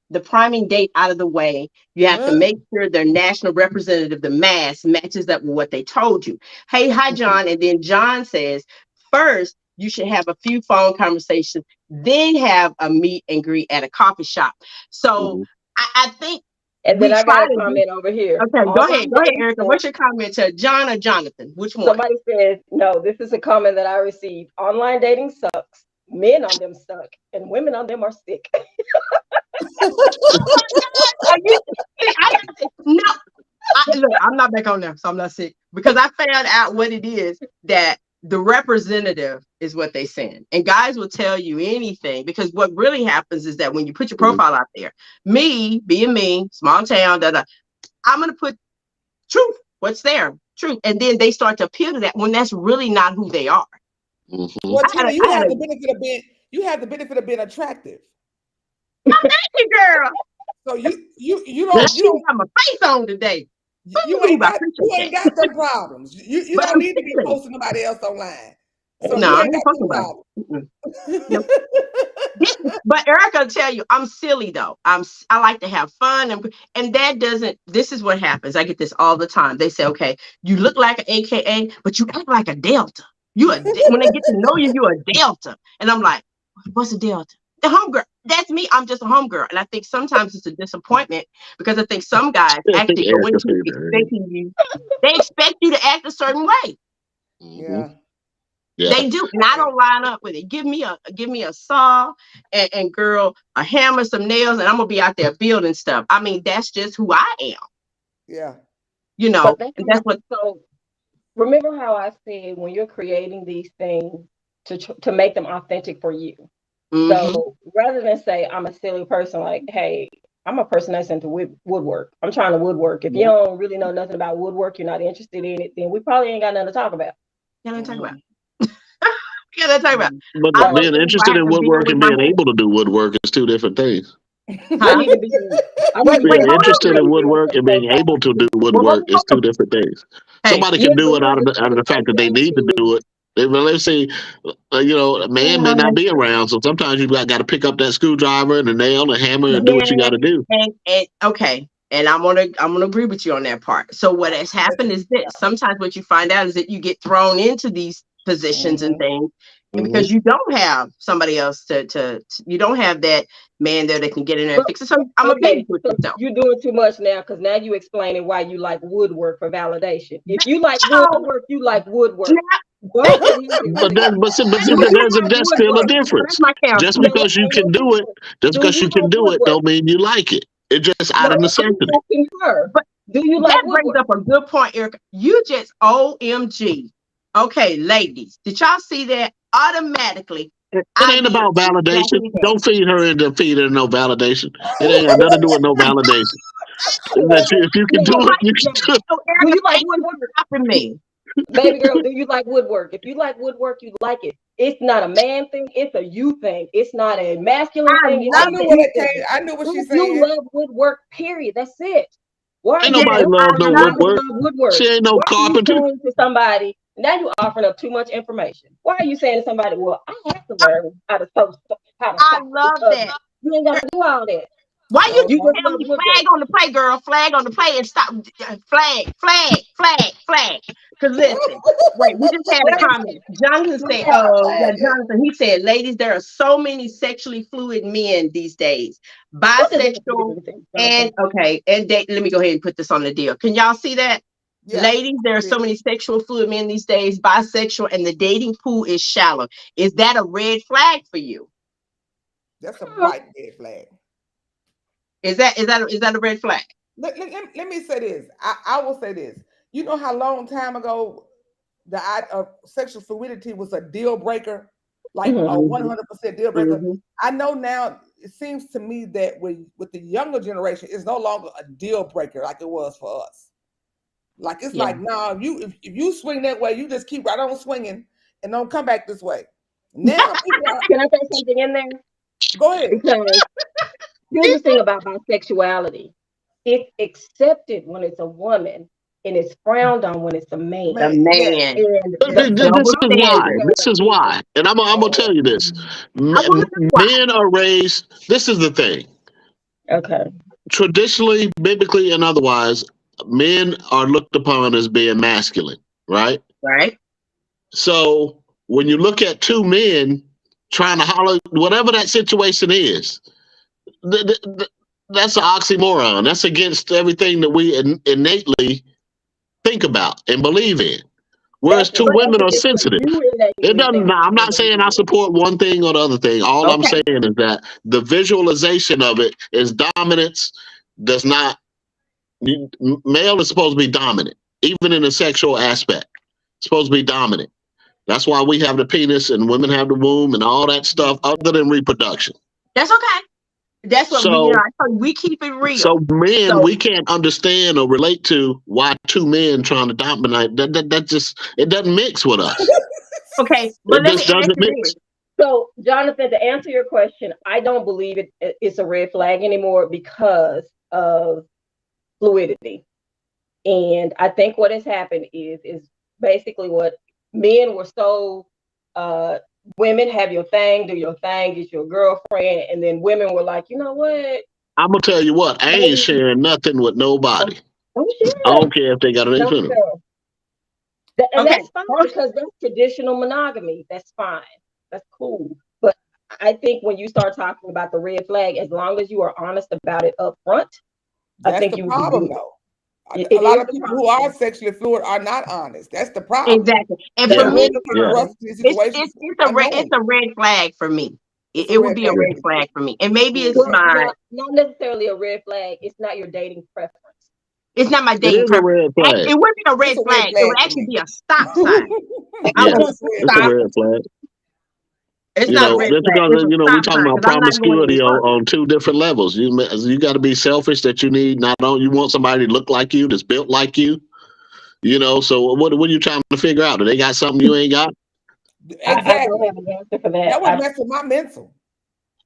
date out of the way. You have to make sure their national representative, the mass, matches up with what they told you. Hey, hi, John. And then John says, first, you should have a few phone conversations, then have a meet and greet at a coffee shop. So Mhm. I think And we then I try got a to do. comment over here. Okay, go ahead, Online Erica. dating What's your comment to John or Jonathan? Which one? Somebody says, no, this is a comment that I received. Online dating sucks. Men on them suck, and women on them are sick. Are you sick? No. Look, I'm not back on there, so I'm not sick because I found out what it is that the representative is what they send. And guys will tell you anything because what really happens is that when you put your profile out there, me being me, small town, I'm going to put truth, what's there, truth. And then they start to appeal to that when that's really not who they are. Well, Tina, you have the benefit of being attractive. Thank you, girl. So you Let's don't have my face on today. you ain't got them problems. You But don't need to be posting nobody else online. So no, you I ain't ain't got talking them about problems. But Erica will tell you, I'm silly though. I like to have fun, and that doesn't. This is what happens. I get this all the time. They say, "Okay, you look like an AKA, but you act like a Delta. When they get to know you, you're a Delta." And I'm like, "What's a Delta?" The homegirl. That's me. I'm just a homegirl. And I think sometimes it's a disappointment because I think some guys I think actually go Erica into said that. expecting you. They expect you to act a certain way. Yeah. Yeah. They do, and I don't line up with it. Give me a saw and girl, a hammer, some nails, and I'm gonna be out there building stuff. I mean, that's just who I am. Yeah. You know, But and that's what. So remember how I said when you're creating these things to make them authentic for you. So rather than say I'm a silly person, like, hey, I'm a person that's into woodwork. I'm trying to woodwork. If you don't really know nothing about woodwork, you're not interested in it, then we probably ain't got nothing to talk about. Let's talk about. Let's talk about. But being interested in woodwork and being able to do woodwork is two different things. I need to be. Being interested in woodwork and being able to do woodwork is two different things. Somebody can do it out of the fact that they need to do it. Let's say, a man may not be around, so sometimes you got to pick up that screwdriver and a nail and a hammer and do what you got to do. And okay, and I'm gonna agree with you on that part. So what has happened is this: sometimes what you find out is that you get thrown into these positions and things. And because you don't have somebody else you don't have that man there that can get in there and fix it. So I'm a big with yourself. You're doing too much now because now you explaining why you like woodwork for validation. If you like woodwork, you like woodwork. But that's still a difference. Just because you can do it, don't mean you like it. It's just out of necessity. But do you that brings up a good point, Erica. You just OMG. Okay, ladies, did y'all see that? Automatically. It ain't about validation. Don't feed her no validation. It ain't got nothing to do with no validation. If you can do it, you can do it. Do you like woodwork? Me. Baby girl, do you like woodwork? If you like woodwork, you like it. It's not a man thing, it's a you thing. It's not a masculine thing. I knew what she said. You love woodwork, period. That's it. Why ain't nobody love no woodwork. She ain't no carpenter. Why are you saying to somebody, now you offering up too much information. Why are you saying to somebody, well, I have to learn how to sew. I love that. You ain't got to do all that. Why you tell me flag on the play, girl? Flag on the play and stop. Flag. Because listen, wait, we just had a comment. Jonathan said, Jonathan, he said, ladies, there are so many sexually fluid men these days. Bisexual and let me go ahead and put this on the deal. Can y'all see that? Yeah. Ladies, there are so many sexual fluid men these days, bisexual, and the dating pool is shallow. Is that a red flag for you? That's a bright red flag. Is that a red flag? Let me say this. I will say this. You know how long time ago the sexual fluidity was a deal breaker, like a Mhm. 100% deal breaker. Mhm. I know now. It seems to me that with the younger generation, it's no longer a deal breaker like it was for us. Like it's Yeah. like, no, if you swing that way, you just keep right on swinging and don't come back this way. Now people are, Can I say something in there? go ahead. Because here's the thing about bisexuality. It's accepted when it's a woman and it's frowned on when it's a man. The Man, yes. man. And The double This is why. standard. This is why. And I'm gonna tell you this. I want to know why. Men are raised. This is the thing. Okay. Traditionally, biblically, and otherwise, men are looked upon as being masculine, right? Right? So when you look at two men trying to holler, whatever that situation is, that's an oxymoron. That's against everything that we innately think about and believe in. Whereas two women are sensitive. It doesn't. I'm not saying I support one thing or the other thing. All I'm Okay. saying is that the visualization of it is dominance. Does not. Male is supposed to be dominant, even in a sexual aspect. It's supposed to be dominant. That's why we have the penis and women have the womb and all that stuff, other than reproduction. That's okay. That's what So- I told you, we keep it real. So men, So- we can't understand or relate to why two men trying to dominate. That just it doesn't mix with us. Okay, but It let me just ask doesn't you mix. this. So, Jonathan, to answer your question, I don't believe it's a red flag anymore because of fluidity. And I think what has happened is basically what men were so women have your thing, do your thing, get your girlfriend, and then women were like, you know what? I'm gonna tell you what, I ain't sharing nothing with nobody. Don't share. I don't care if they got an Don't infinite. share. And Okay. that's fine because that's traditional monogamy. That's fine. That's cool. But I think when you start talking about the red flag, as long as you are honest about it up front, That's I think the you problem, would do it. though. It A lot is of the people who problem. are sexually fluid are not honest. That's the problem. Exactly. And Yeah. for me, Yeah. it's a red flag for me. It's a It would red be a flag. red flag for me. And maybe it's Well, my not necessarily a red flag. It's not your dating preference. it's not my It dating is a preference. red flag. It wouldn't be a red It's a red flag. It flag would for actually me. be a stop sign. I Yeah, would It's it's a stop. red flag. It's You not a know, red just flag. because It's a we stop talking sign about because I'm not going any promiscuity further. on two different levels. You got to be selfish that you need. Not only you want somebody to look like you, that's built like you. You know, so what are you trying to figure out? Do they got something you ain't got? I Exactly. don't have an answer for that. That would mess with my mental.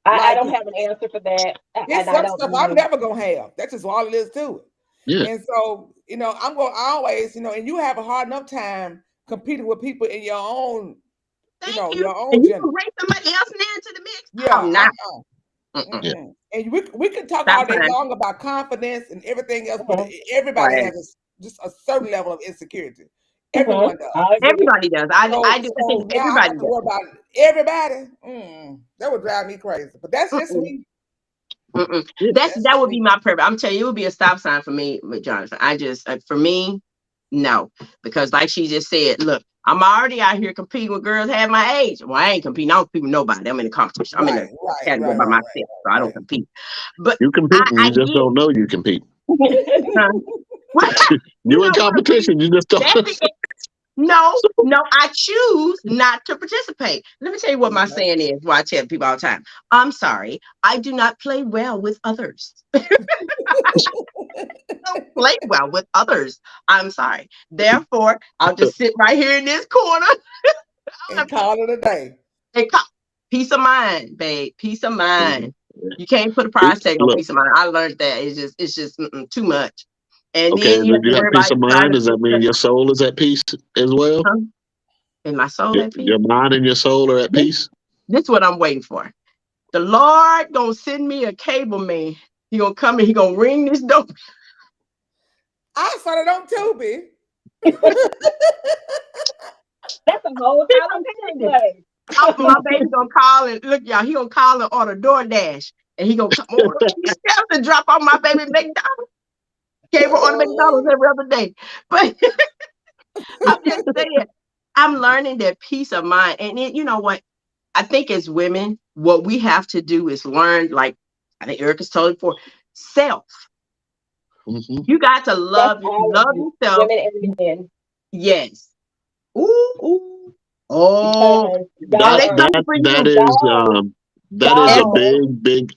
I don't have an answer for that. It's And I some don't stuff know. I'm never gonna have. That's just all it is to it. Yeah. And so, I'm gonna always, and you have a hard enough time competing with people in your own, Thank you. your own And you gender. can bring somebody else now into the mix? Yeah. I'm not. Yeah. And we could talk Stop all day sign. long about confidence and everything else, but Mhm. everybody Right. has just a certain level of insecurity. Everyone does. I agree. Everybody does. I do. I So think now I everybody have to does. worry about everybody. That would drive me crazy. But that's just me. That would be my preference. I'm telling you, it would be a stop sign for me with Jonathan. I just, for me, no, because like she just said, look, I'm already out here competing with girls half my age. Well, I ain't competing. I don't compete with nobody. I'm in a competition. I'm in a category by myself, so I don't compete. But You compete, I you just don't know you compete. What? You in competition, you just don't. No, I choose not to participate. Let me tell you what my saying is. What I tell people all the time. I'm sorry, I do not play well with others. I don't play well with others. I'm sorry. Therefore, I'll just sit right here in this corner And call it a day. Peace of mind, babe. Peace of mind. You can't put a price tag on peace of mind. I learned that it's just too much. And Okay, then you have to got worry peace of about mind. Does that mean your soul is at peace as well? And my soul at peace. Your mind and your soul are at peace. This is what I'm waiting for. The Lord gonna send me a cable man. He gonna come and he gonna ring this door. I saw it on Tubi. That's a whole time. My baby gonna call and look, y'all. He gonna call and order DoorDash, and he gonna come over and drop off my baby McDonald's. Cable order McDonald's every other day. But I'm just saying, I'm learning that peace of mind. And you know what? I think as women, what we have to do is learn, like I think Erica's told it before, self. Mhm. You got to That's love all of you, yourself. women and men, Yes. Ooh, ooh. Oh, because oh, y'all they are coming for That you. is y'all that is a y'all big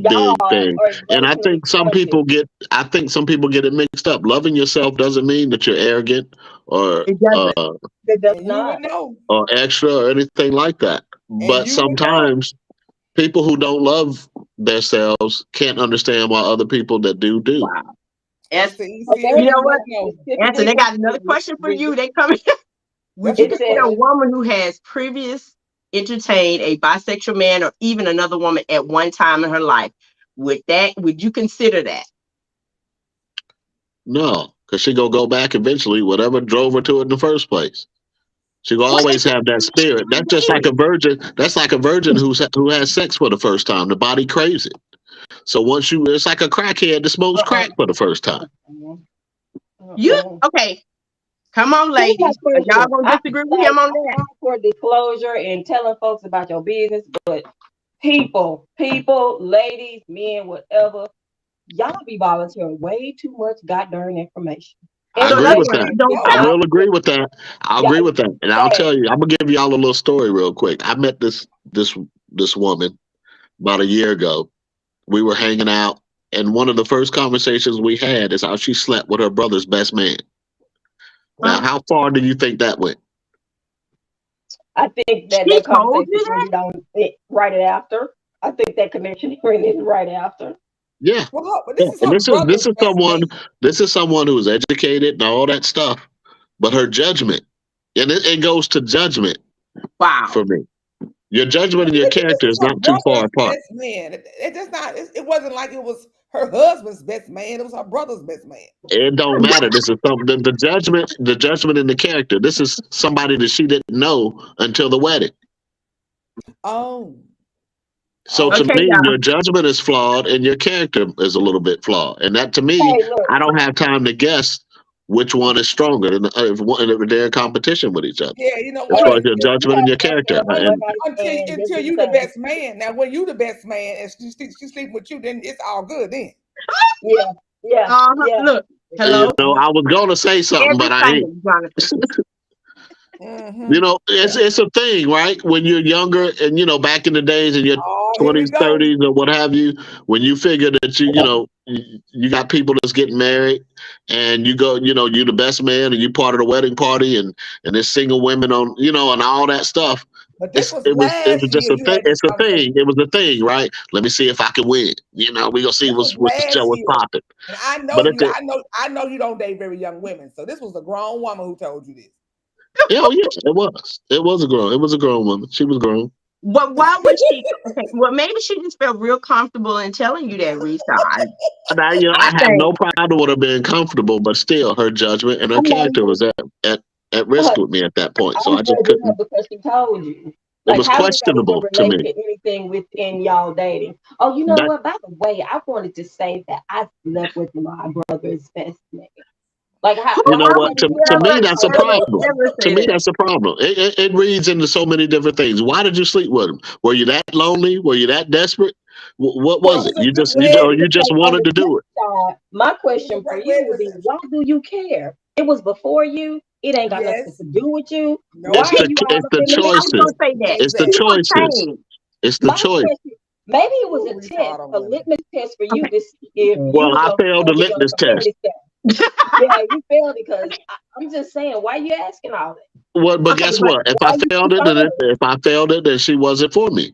y'all thing. are And I emotionally think some stunted. people get it mixed up. Loving yourself doesn't mean that you're arrogant or It doesn't. That does And you would not. know. or extra or anything like that. And But you would know. sometimes people who don't love themselves can't understand why other people that do. Wow. And Yes. see, But see, there's You you know a what, would message know. Anson? specifically They for got another you, question for you. Bridget. They coming. Would That's you It what they consider a says, say. woman who has previous entertained a bisexual man or even another woman at one time in her life? Would you consider that? No, because she gonna go back eventually, whatever drove her to it in the first place. She gonna Well, it always have that spirit. That's just like a virgin. That's like a virgin who has sex for the first time. The body craves it. So once it's like a crackhead that smokes uh-uh. crack for the first time. You uh-uh. okay? Come on, Here's my ladies. Are y'all question. gonna I disagree with like him on I'm that? all for disclosure and telling folks about your business, but people, ladies, men, whatever, y'all be volunteering way too much goddamn information. I So agree that's with what that. she Already don't I tell. know. will agree with that. I'll Y'all, agree with that. And I'll yes, tell you, I'm gonna give y'all a little story real quick. I met this woman about a year ago. We were hanging out, and one of the first conversations we had is how she slept with her brother's best man. Now, Huh? how far do you think that went? I think that She that told conversation you that? ended on it right after. I think that connection ended right after. Yeah. Well, but Yeah. this is And her this brother's is best man. someone who's educated and all that stuff, but her judgment, and it goes to judgment Wow. for me. Your But judgment and your this character is is her not too far brother's apart. best man. It just not. It wasn't like it was her husband's best man. It was her brother's best man. It don't matter. This is the judgment and the character. This is somebody that she didn't know until the wedding. Oh, So to Okay, okay. me, y'all. your judgment is flawed and your character is a little bit flawed. And that to me, Hey, look, I don't have time to guess which one is stronger if they're in competition with each other Yeah, you know as what? far hey, as your if you judgment and have your sex character. with And somebody and just Until you the because, best man. Now, when you the best man and she sleeping with you, then it's all good. Then. yeah, yeah, yeah. Look, you hello. know, I was gonna say something, Every but I ain't. Sunday, Jonathan. You Mm-hmm. know, it's a thing, right? When you're younger, and back in the days in your Oh, here we 20s, go. 30s, or what have you, when you figure that you got people that's getting married, and you go, you the best man, and you part of the wedding party, and there's single women on, and all that stuff. But this was It last was just year a you thing. had this It's a thing. conversation. It was a thing, right? Let me see if I can win. We gonna see This was what's the show last was year. popping. And I know But at you. the I know you don't date very young women. So this was a grown woman who told you this. oh yeah, it was a grown woman. She was grown. But why would she? Okay, well, maybe she just felt real comfortable in telling you that, Risa. And I I have think. no problem with her being comfortable, but still, her judgment and her I'm not character was at risk even, with me at that point. So I'm I just judging her couldn't. because she told you. It Like, was how does that even questionable to relate me. to anything within y'all dating? Oh, you know That what? By the way, I wanted to say that I slept with my brother's best man. Like, Who? you know how what? does that To me, Never, that's a even ever, problem. ever To say me, that. that's a problem. It reads into so many different things. Why did you sleep with him? Were you that lonely? Were you that desperate? What He was well, it? was a good Or lad. you just because on wanted the to flip do it? side, my He was a question for great you wedding would be, reception. why do you care? It was before you. It ain't got nothing Yes. to do with you. Why Nope. are you all It's up the in the I mix? was choices. gonna say that It's the Exactly. people choices. change. It's the My choice. question, maybe it was a Ooh, test, retard on a women. litmus test for you Okay. to see if you Well, was I gonna failed the stand up on a litmus test. competitive test. Yeah, you failed because I'm just saying, why you asking all that? Well, but Okay, guess but what? Why are you concerned? Then she wasn't for me.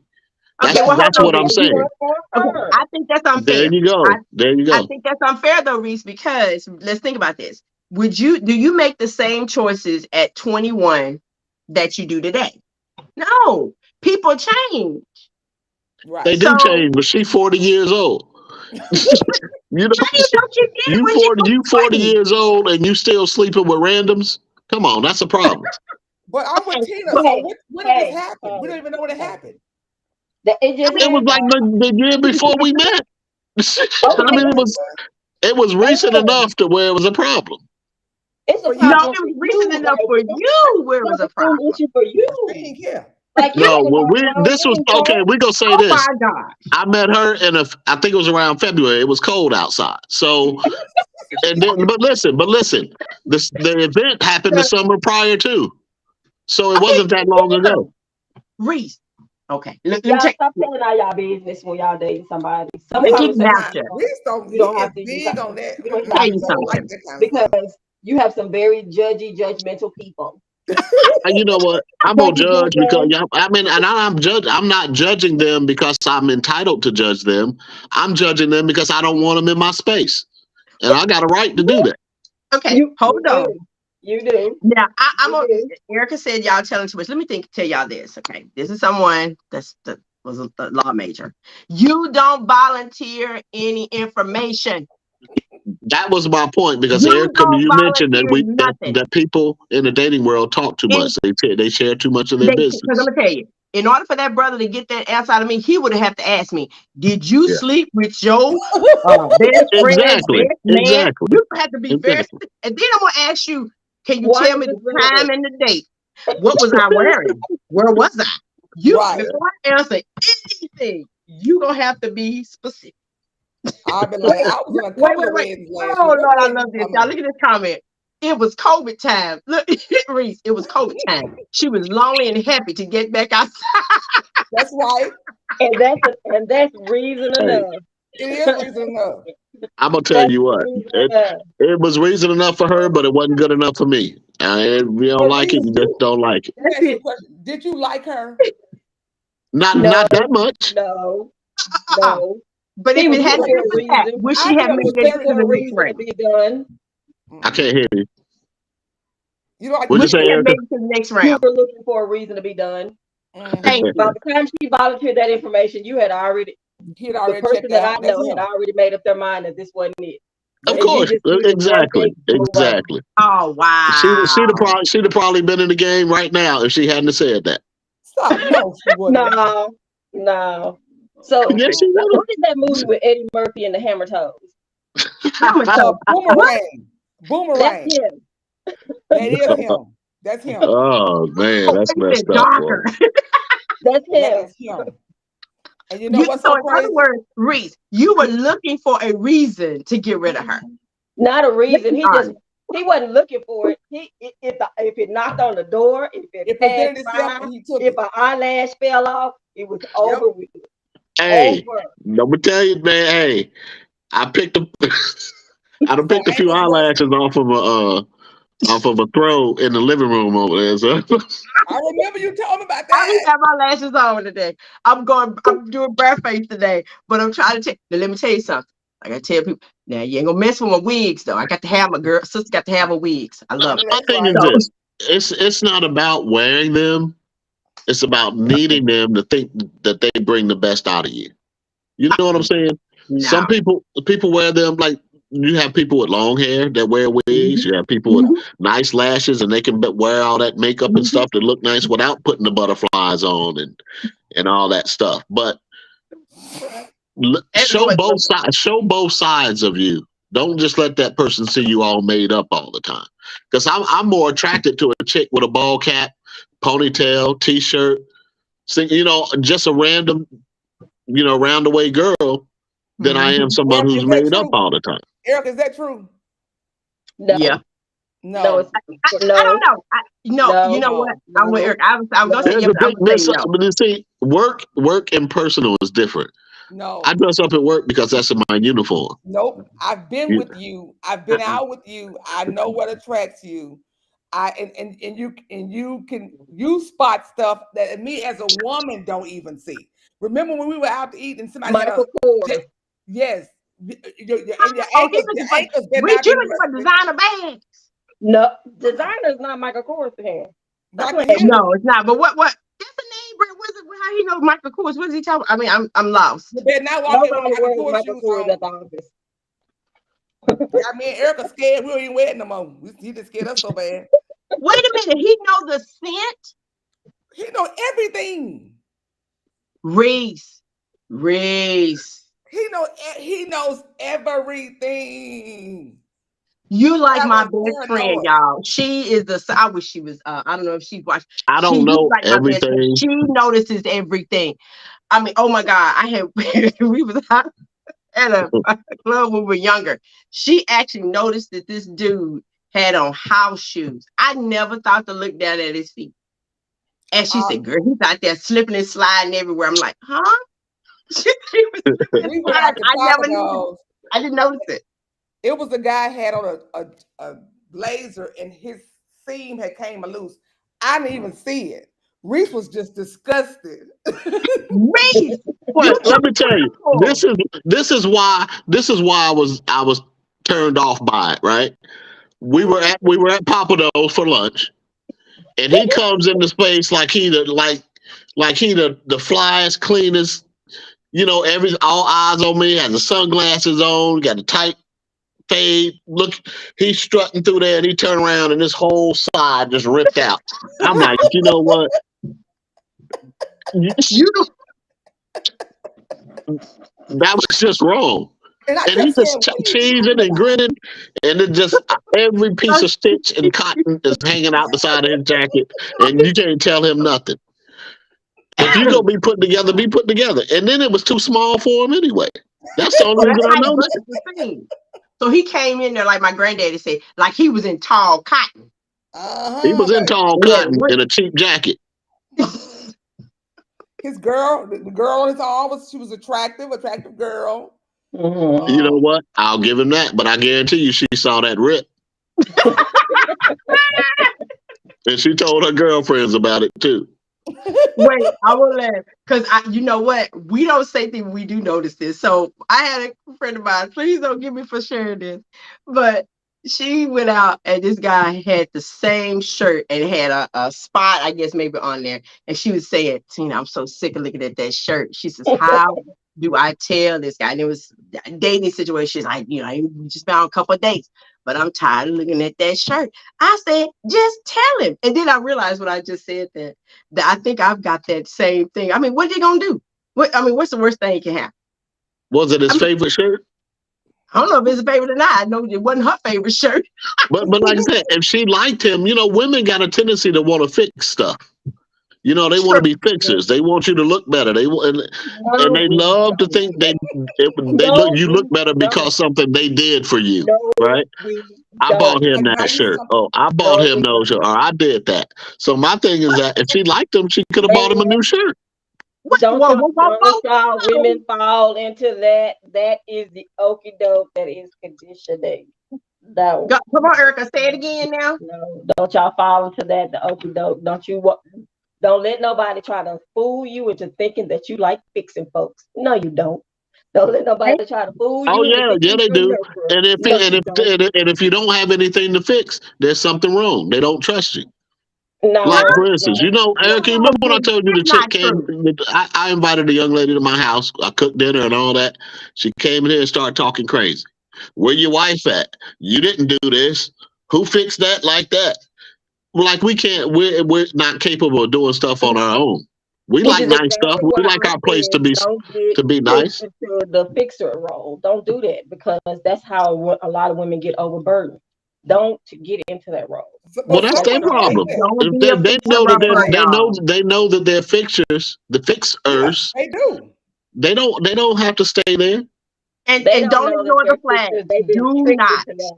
okay, well, hold That's on, what I'm Maybe Reese. you saying. weren't for Okay, her. I think that's There unfair. you I go. There you I go. think that's unfair though, Reese, because let's think about this. Do you make the same choices at 21 that you do today? No, people change. They Right. do So change, but she 40 years old. You know, tell me what you did when she was you 40 20. years old and you still sleeping with randoms? Come on, that's a problem. But I'm with Okay, Tina. but So Hey, when did this hey, happen? We hey, don't even know when it hey. happened. That it I just mean, It was like happened. the year before we met. I Okay, mean, but it was recent again, enough to where it was a problem. it's a For you, no, problem it for was recent you. enough Like, for I you think where it was it's a the same problem. issue for she you. didn't care. Like you No, don't well, know the this was thing, so okay. We gonna say Oh this. my God. I met her I think it was around February. It was cold outside. So, and then, but listen, the event happened the summer prior to, so it Okay, wasn't that long ago. Reese. Okay, let me y'all take. stop telling all y'all business when y'all dating somebody. Some It No, didn't conversations matter. he you don't is have to big on that. you don't Mm-mm, Tell have you he don't to like something. that kind of stuff. because you have some very judgmental people. And you know what? I'm gonna judge because y'all. I mean, and I'm judge. I'm not judging them because I'm entitled to judge them. I'm judging them because I don't want them in my space, and I got a right to do that. Okay, You hold do. on. You do. Now, I'm You on. do. Erica said y'all telling too much. Let me tell y'all this. Okay, this is someone that was a law major. You don't volunteer any information. That was my point because You Erica, don't you mentioned that volunteer nothing. that people in the dating world talk too much. They share too much of their Because I'm business. gonna tell you, in order for that brother to get that answer out of me, he would have to ask me, "Did you Yeah. sleep with your best friend, Exactly. best man?" Exactly. You have to be very Exactly. specific. And then I'm gonna ask you, "Can you Why tell is me this the time relevant? and the date? What was I wearing? Where was I?" You Right. before I answer anything, you gonna have to be specific. I've been like, I was on a Wait, couple wait, of wait. weddings last Oh year. Lord, What I wedding love you this. talking Y'all about? look at this comment. It was COVID time. Look, Reese, it was COVID time. She was lonely and happy to get back outside. That's right. And that's reason Hey, enough. It is reason enough. I'm gonna tell That's you what. reason enough. It was reason enough for her, but it wasn't good enough for me. If you don't But like it, Reese, you just don't like it. let me That's ask you a it. question. Did you like her? No, Not that much. no, Uh-uh. no. But He if was it had looking to for do a with that, reason. would I she have feel He was made it looking to for the a next reason to round? be done. I can't hear you. You know, like What'd Would you say, she have Erica? made it to the next You round? were looking for a reason to be done. Thank By you. the time she volunteered that information, you had already he had the already person checked that I out. That's know had him. already made up their mind that this wasn't it. Of And you course, just needed one thing exactly, to move on. exactly. Oh wow. She'd have probably been in the game right now if she hadn't have said that. Stop. No, she wouldn't. No, no. So Yes, she would what is that movie with Eddie Murphy and the Hammer Toes? Hammer toe. What? Boomerang. That's Boomerang. him. That is him. That's him. Oh man, Oh, that's wait a minute, messed up, boy. darker. That's That him. is him. And you know what's So so in other crazy? words, Reese, you were looking for a reason to get rid of her. Not a Let's reason. be He honest. wasn't looking for it. If it knocked on the door, if it It passed presented itself by, and he took if it. an eyelash fell off, it was Yep. over with. Hey, Over. let me tell you, man. Hey, I picked a, I done So picked a few Amos was, eyelashes off of a throw in the living room over there. So I remember you told me about I don't even that. have my lashes on today. I'm doing bare face today, but I'm trying to tell. Now, let me tell you something. Like I tell people, now you ain't gonna mess with my wigs though. I got to have my girl sister got to have her wigs. I my love it. That's thing is right. So this: it's not about wearing them. It's about needing them to think that they bring the best out of you. You know what I'm saying? Some no. people wear them like you have people with long hair that wear wigs. Mhm, You have people with mhm, nice lashes and they can wear all that makeup and mhm. stuff that look nice without putting the butterflies on and all that stuff. But And look, show both sides of you. Don't just let that person see you all made up all the time. Because I'm more attracted to a chick with a ball cap, ponytail, t-shirt, just a random, round away girl than I am mhm. someone Eric, who's is that made up true? all the time. Eric, is that true? No, Yeah. no, No. it's I no, don't know. No, you know what? no, I'm with no, Eric. I was gonna say no. yes, There's a but I'm big gonna say miss. no. But you see, work and personal is different. I No. dress up at work because that's in my uniform. Nope. I've been You- with you. I've been Uh-uh. out with you. I know what attracts you. And you spot stuff that me as a woman don't even see. Remember when we were out to eat and somebody had a Michael Kors. yes, and Oh, you your looking for ankles better Rich, not be you looking for designer bags? No, designer's not Michael Kors to him. Stop not to playing with him. me. No, it's not. But what? That's the name, Brett. What's it? How he know Michael Kors? What is he talking? I mean, I'm You lost. better not walk in with Nobody Michael wears Kors Michael shoes Kors on. at the office. Yeah, me and Erica scared. We don't even wear it no more. He just scared us so bad. Wait a minute. He know the scent. He know everything. Reese. Reese. He knows everything. You like That my was best friend, paranoid. y'all. She is the. I wish she was. I don't know if she watched. I She don't you know like my best friend. everything. She notices everything. I mean, oh my God, I had we was out at a club when we were younger. She actually noticed that this dude had on house shoes. I never thought to look down at his feet. And she said, "Girl, he's out there slipping and sliding everywhere." I'm like, "Huh?" We went out to I never knew. Poconos. I didn't notice it. It was the guy had on a blazer and his seam had came loose. I didn't even see it. Reese was just disgusted. Reese was Let me tell you, awful. this is why I was turned off by it. Right? We were at Papado's for lunch, and he comes in the space like he the flyest, cleanest. You know, all eyes on me. Has the sunglasses on, got a tight fade. Look, he's strutting through there, and he turned around, and this whole side just ripped out. I'm like, you know what? You That was just wrong. And I And he kept saying, just what are you cheesing talking and about? grinning, and it just every piece of stitch and cotton is hanging out the side of his jacket, and you can't tell him nothing. If you gonna be put together, be put together. And then it was too small for him anyway. That's the only That's reason I like, but noticed it. the thing. So he came in there like my granddaddy said, like he was in tall cotton. He was in But tall Yeah, cotton in a cheap jacket. his girl, the girl on his arm she was attractive girl. Mhm. You know what? I'll give him that, but I guarantee you she saw that rip. And she told her girlfriends about it too. Wait, I will laugh because you know what? We don't say things. We do notice this. So I had a friend of mine. Please don't give me for sharing this, but she went out and this guy had the same shirt and had a spot, I guess maybe on there, and she was saying, "Tina, I'm so sick of looking at that shirt." She says, "How do I tell this guy?" And it was a dating situation. Like, we just been on a couple of dates, but I'm tired of looking at that shirt. I said, "Just tell him." And then I realized what I just said that I think I've got that same thing. I mean, what they gonna do? What's the worst thing he can happen? Was it his I mean, favorite shirt? I don't know if it's a favorite or not. I know it wasn't her favorite shirt. But like I said, if she liked him, women got a tendency to want to fix stuff. They want to True. be fixers. They want you to look better. And No, they we love to don't. think they No, look you look we better don't. because something they did for you, No, right? we I bought don't. him Like buy that you shirt. something. Oh, I bought No, him we those shirt, don't. or I did that. So my thing is that if she liked him, she could have bought him a new And shirt. What? don't Whoa, y'all, whoa, whoa, don't y'all whoa. women fall into that? That is the okie doke. That is conditioning. No, Come on, Erica, say it again now. no, don't y'all fall into that. The okie doke. Don't let nobody try to fool you into thinking that you like fixing folks. No, you don't. Don't let nobody try to fool Oh you into yeah, thinking yeah they you're a do. nurturer. And if No, you don't. and if you don't have anything to fix, there's something wrong. They don't trust you. No, Like for instance, no, Erica, you no. Oh, remember when I goodness, told you the that's chick not came? true. I invited a young lady to my house. I cooked dinner and all that. She came in here and started talking crazy. Where your wife at? You didn't do this. Who fixed that like that? Like we can't. We're not capable of doing stuff on our own. We Which like is nice stuff. exactly We why like I our place said don't get to be pushed nice. into the fixer role. Don't do that because that's how a lot of women get overburdened. Don't get into that role. Well, But that's That's their what I'm someone problem. saying. Don't If be a they fixer know that upper, y'all. they know that they're fixers, the yeah, fixers, they do. they don't have to stay there. And They and don't don't know that ignore the they're flags. fixers. They've been Do tricked not. into that.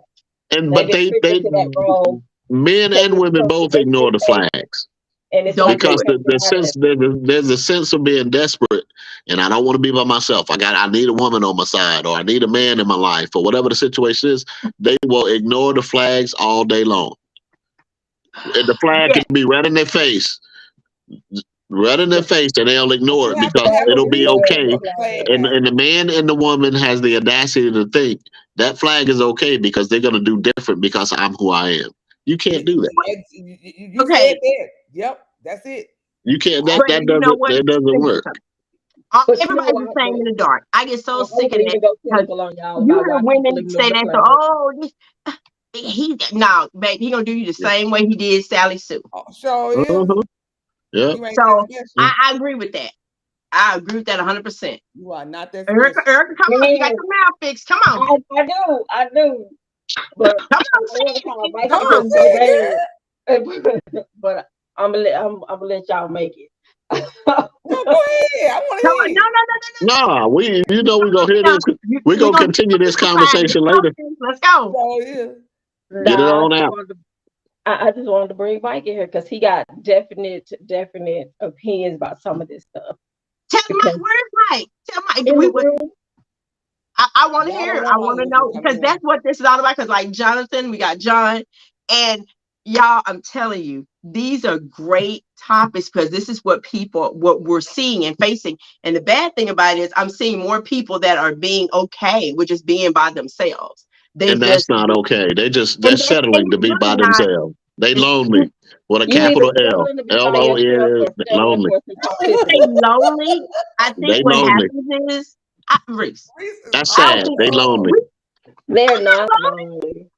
They've But been tricked into that role men because and women both they ignore think the flags it's Don't like a do because it. the sense personality. there's a sense of being desperate, and I don't want to be by myself. I need a woman on my side, or I need a man in my life, or whatever the situation is. They will ignore the flags all day long, and the flag Yeah. can be right in their face, right in their face, and they'll But ignore you it have to because have a it'll be Ignore reason the okay. for the flag flag. And now. the man and the woman has the audacity to think that flag is okay because they're gonna do different because I'm who I am. You can't do that. You said Okay. that. Yep, that's it. You can't. I But you know what? That doesn't Let me tell you work. something. But you know Everybody's the what? same in the dark. I get so I sick won't of that even go because clinical on y'all you about hear why people women ignore say the that. So, flag. oh, no, babe, he gonna do you the Yeah. same way he did Sally Sue. Sure is. Uh-huh. Yeah. You ain't that So special. I agree with that. I agree with that 100%. You are not that Erica, special. come on, you got Yes, your mouth fixed. Come on. I do. But Come I on, want to call Mike Come in here on, so say it, bad. But I'm gonna let y'all make it. no, go ahead. I want come to on. hear No, it. no, no, no, no. No, we gonna hear No, this. We we're gonna gonna continue this Friday. conversation later. Let's go. So, yeah. Get it Nah, on out. I just wanted to bring Mike in here because he got definite opinions about some of this stuff. Tell Mike, Because where's Mike? Tell Mike. in We the would. room, I want to Y'all hear. don't I want want my to listener know come because in. that's what this is all about. Because like Jonathan, we got John, and y'all. I'm telling you, these are great topics because this is what we're seeing and facing. And the bad thing about it is, I'm seeing more people that are being okay with just being by themselves. They And that's just not okay. They're and settling to be really by not. themselves. They lonely with a you either capital L. settling to be by yourself LOL. or settling Lonely. for some I wouldn't say toxicity. lonely. I think They what lonely. happens is, Reese, Reese is That's I don't sad. think They lonely. hard. They're not lonely.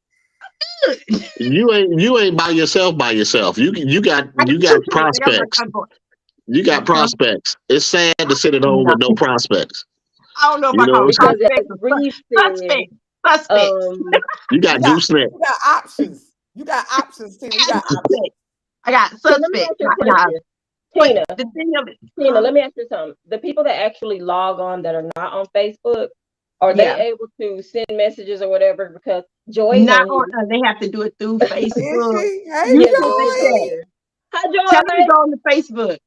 good. You ain't by yourself by yourself. You got I got two kids. I got prospects. my boy. You got prospects. It's sad to sit at home No, with no prospects. I don't know if You I know call what them I'm saying? Because as prospects or Reese said, suspects. You You got got, gooseneck. you got options. You got options, Tina. You got options. I got so let me suspects. ask you a Nah, question. but Tina, the thing of it, let me ask you something. The people that actually log on that are not on Facebook, are yeah, they able to send messages or whatever? Because Joy's not on on. here. They have to do it through Is Facebook. she? Hey, You Yeah, see the Joy's Joy. on chat. here. Hi, Tell Joy. them to go on the Facebook.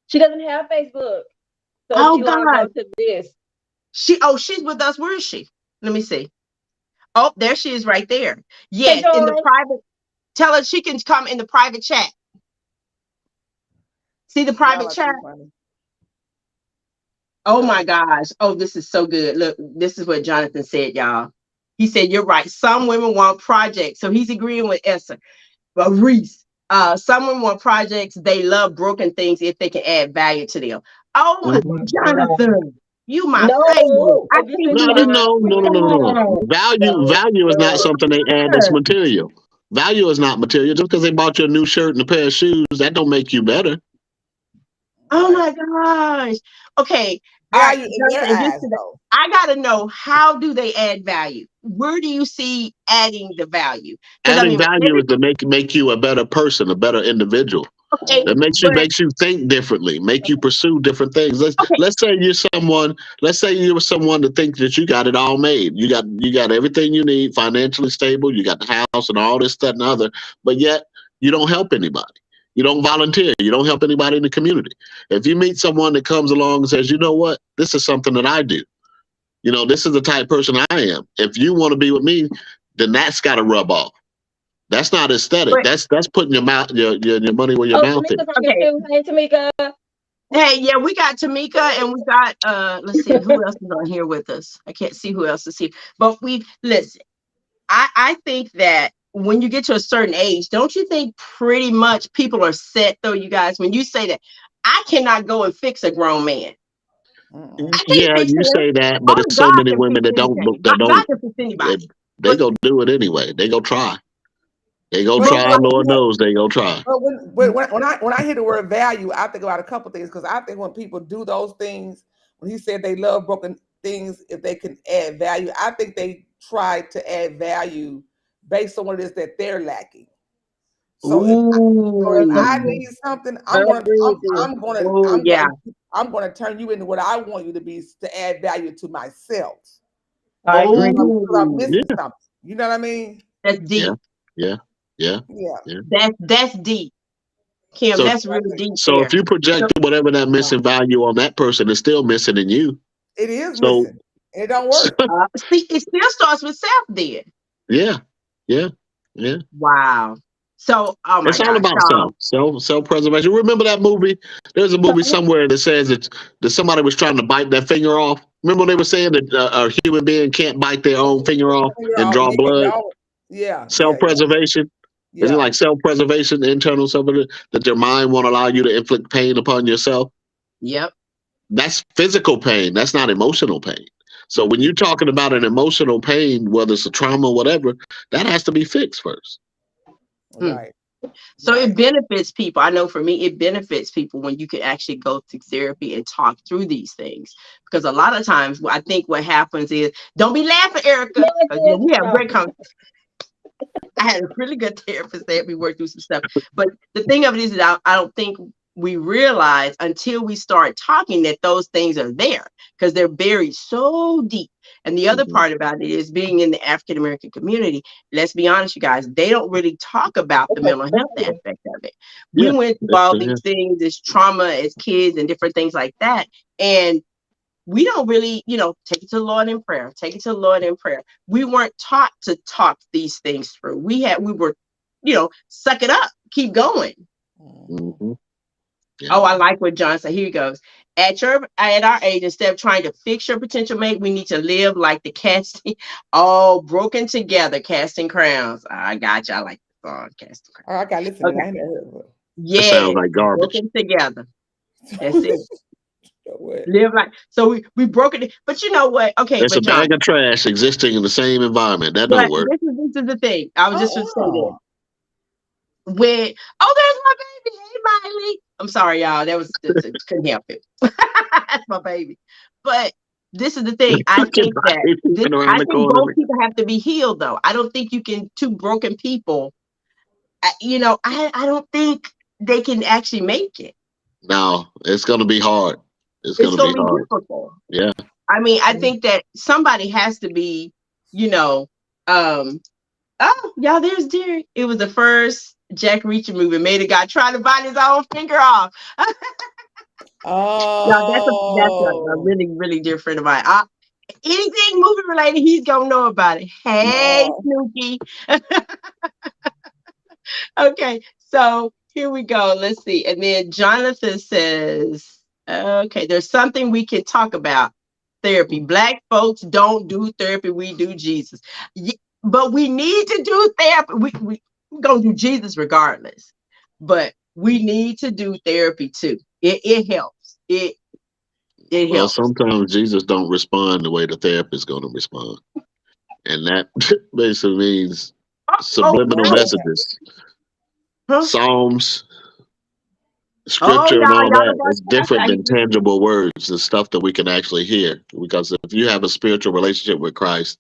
She doesn't have Facebook, so Oh she logged God, on to this. she's with us. Where is she? Let me see. Oh, there she is, right there. Hey, Yes, in the Joy. private. Tell her she can come in the private chat. See the private Y'all are chat. too funny. Oh my Go. gosh. Oh, this is so good. Look, this is what Jonathan said, y'all. He said, you're right. Some women want projects. So he's agreeing with Esther. But Reese, some women want projects. They love broken things if they can add value to them. Oh, Mhm. Jonathan, you my favorite. No, I this think is we No, need not. no. to Value is not No. something they add that's material. Value is not material. Just because they bought you a new shirt and a pair of shoes, that don't make you better. Oh Right. my gosh. Okay. All right, Value in their Jonathan, eyes, though. I gotta know, how do they add value? Where do you see adding the value? Because I Adding mean, value is to make you a better person, a better individual. okay, That but makes you think differently, make you pursue different things. okay, Let's say you were someone to think that you got it all made. You got everything you need, financially stable, you got the house and all this, that, and other, but yet you don't help anybody. You don't volunteer. You don't help anybody in the community. If you meet someone that comes along and says, you know what, this is something that I do. You know, this is the type of person I am. If you want to be with me, then that's got to rub off. That's not aesthetic. but That's putting your mouth your money where your Oh, mouth is. Tamika's on here okay. too. Hey, Tamika. Hey, yeah, we got Tamika and we got let's see who else is on here with us. I can't see who else is here. But we listen, I think that when you get to a certain age, don't you think pretty much people are set though, you guys, when you say that I cannot go and fix a grown man. I can't Yeah, fix you him. say that, but Only it's so God many can women fix that anything. that God don't can fix they, anybody. they But go do it anyway. They go try. They go But, try. but Lord knows they go try. but when I hear the word value, I think about a couple things because I think when people do those things, when he said they love broken things, if they can add value, I think they try to add value based on what it is that they're lacking. So if I ooh, need something, I agree with you. oh yeah, I'm gonna turn you into what I want you to be to add value to myself. I agree. Because I'm oh, missing something. You know what I mean? that's Yeah, deep. yeah, yeah, Yeah. yeah. That's deep. Kim, So that's really deep so if there. you project So, whatever that missing value on that person, it's still missing in you. It is So missing. And it don't work. see, it still starts with self then. yeah, yeah, yeah. Wow. So, oh my It's all gosh, about y'all. self preservation. Remember that movie? There's a movie somewhere that says that somebody was trying to bite their finger off. Remember when they were saying that a human being can't bite their own finger off and draw blood? Yeah, Self preservation. Isn't it yeah. like self preservation, internal self that your mind won't allow you to inflict pain upon yourself? Yep. That's physical pain. That's not emotional pain. So when you're talking about an emotional pain, whether it's a trauma or whatever, that has to be fixed first. Hmm. Right. So it benefits people. I know for me, it benefits people when you can actually go to therapy and talk through these things. Because a lot of times, I think what happens is, don't be laughing, Erica, because we have great conversations. I had a really good therapist that helped me work through some stuff. But the thing of it is that I don't think we realize until we start talking that those things are there, because they're buried so deep. And the other part about it is, being in the African American community, let's be honest, you guys, they don't really talk about the mental health aspect of it. We went through all these things, this trauma as kids and different things like that. And we don't really, take it to the Lord in prayer, take it to the Lord in prayer. We weren't taught to talk these things through. We were, suck it up, keep going. Mm-hmm. Yeah. Oh, I like what John said. Here he goes. At our age, instead of trying to fix your potential mate, we need to live like the casting, all broken together, casting crowns. I got you. I like the song, casting crowns. Oh, I got to listen to that. Yeah, sounds like garbage. Broken together. That's it. Live like, so we broke it, but you know what? Okay, it's but a bag of trash existing in the same environment. That don't work. This is the thing. I was just going to say that. There's my baby. Hey, Miley. I'm sorry, y'all. Couldn't help it. That's my baby. But this is the thing. I think both people have to be healed, though. I don't think you can, two broken people, I don't think they can actually make it. No, it's going to be hard. It's going to be hard. Difficult. Yeah. I mean, I think that somebody has to be, y'all, there's Derek. It was the first Jack Reacher movie, made a guy try to bite his own finger off. Oh, that's a really, really dear friend of mine. Anything movie related, he's gonna know about it. Hey, Snooki. Okay, so here we go. Let's see. And then Jonathan says, okay, there's something we can talk about. Therapy. Black folks don't do therapy. We do Jesus. But we need to do therapy. We're going to do Jesus regardless. But we need to do therapy too. It helps. It helps. Well, sometimes Jesus don't respond the way the therapist is going to respond. And that basically means subliminal messages. Psalms, scripture, and all that is different than tangible words, the stuff that we can actually hear. Because if you have a spiritual relationship with Christ,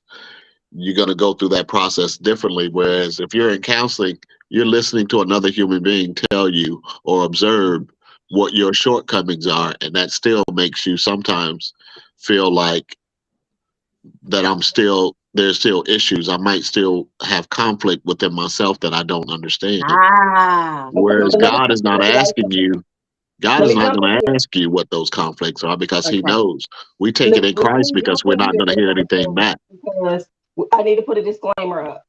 you're going to go through that process differently. Whereas if you're in counseling, you're listening to another human being tell you or observe what your shortcomings are. And that still makes you sometimes feel like that there's still issues. I might still have conflict within myself that I don't understand. Whereas God is not asking you. God is not going to ask you what those conflicts are, because he knows. We take it in Christ because we're not going to hear anything back. Because I need to put a disclaimer up.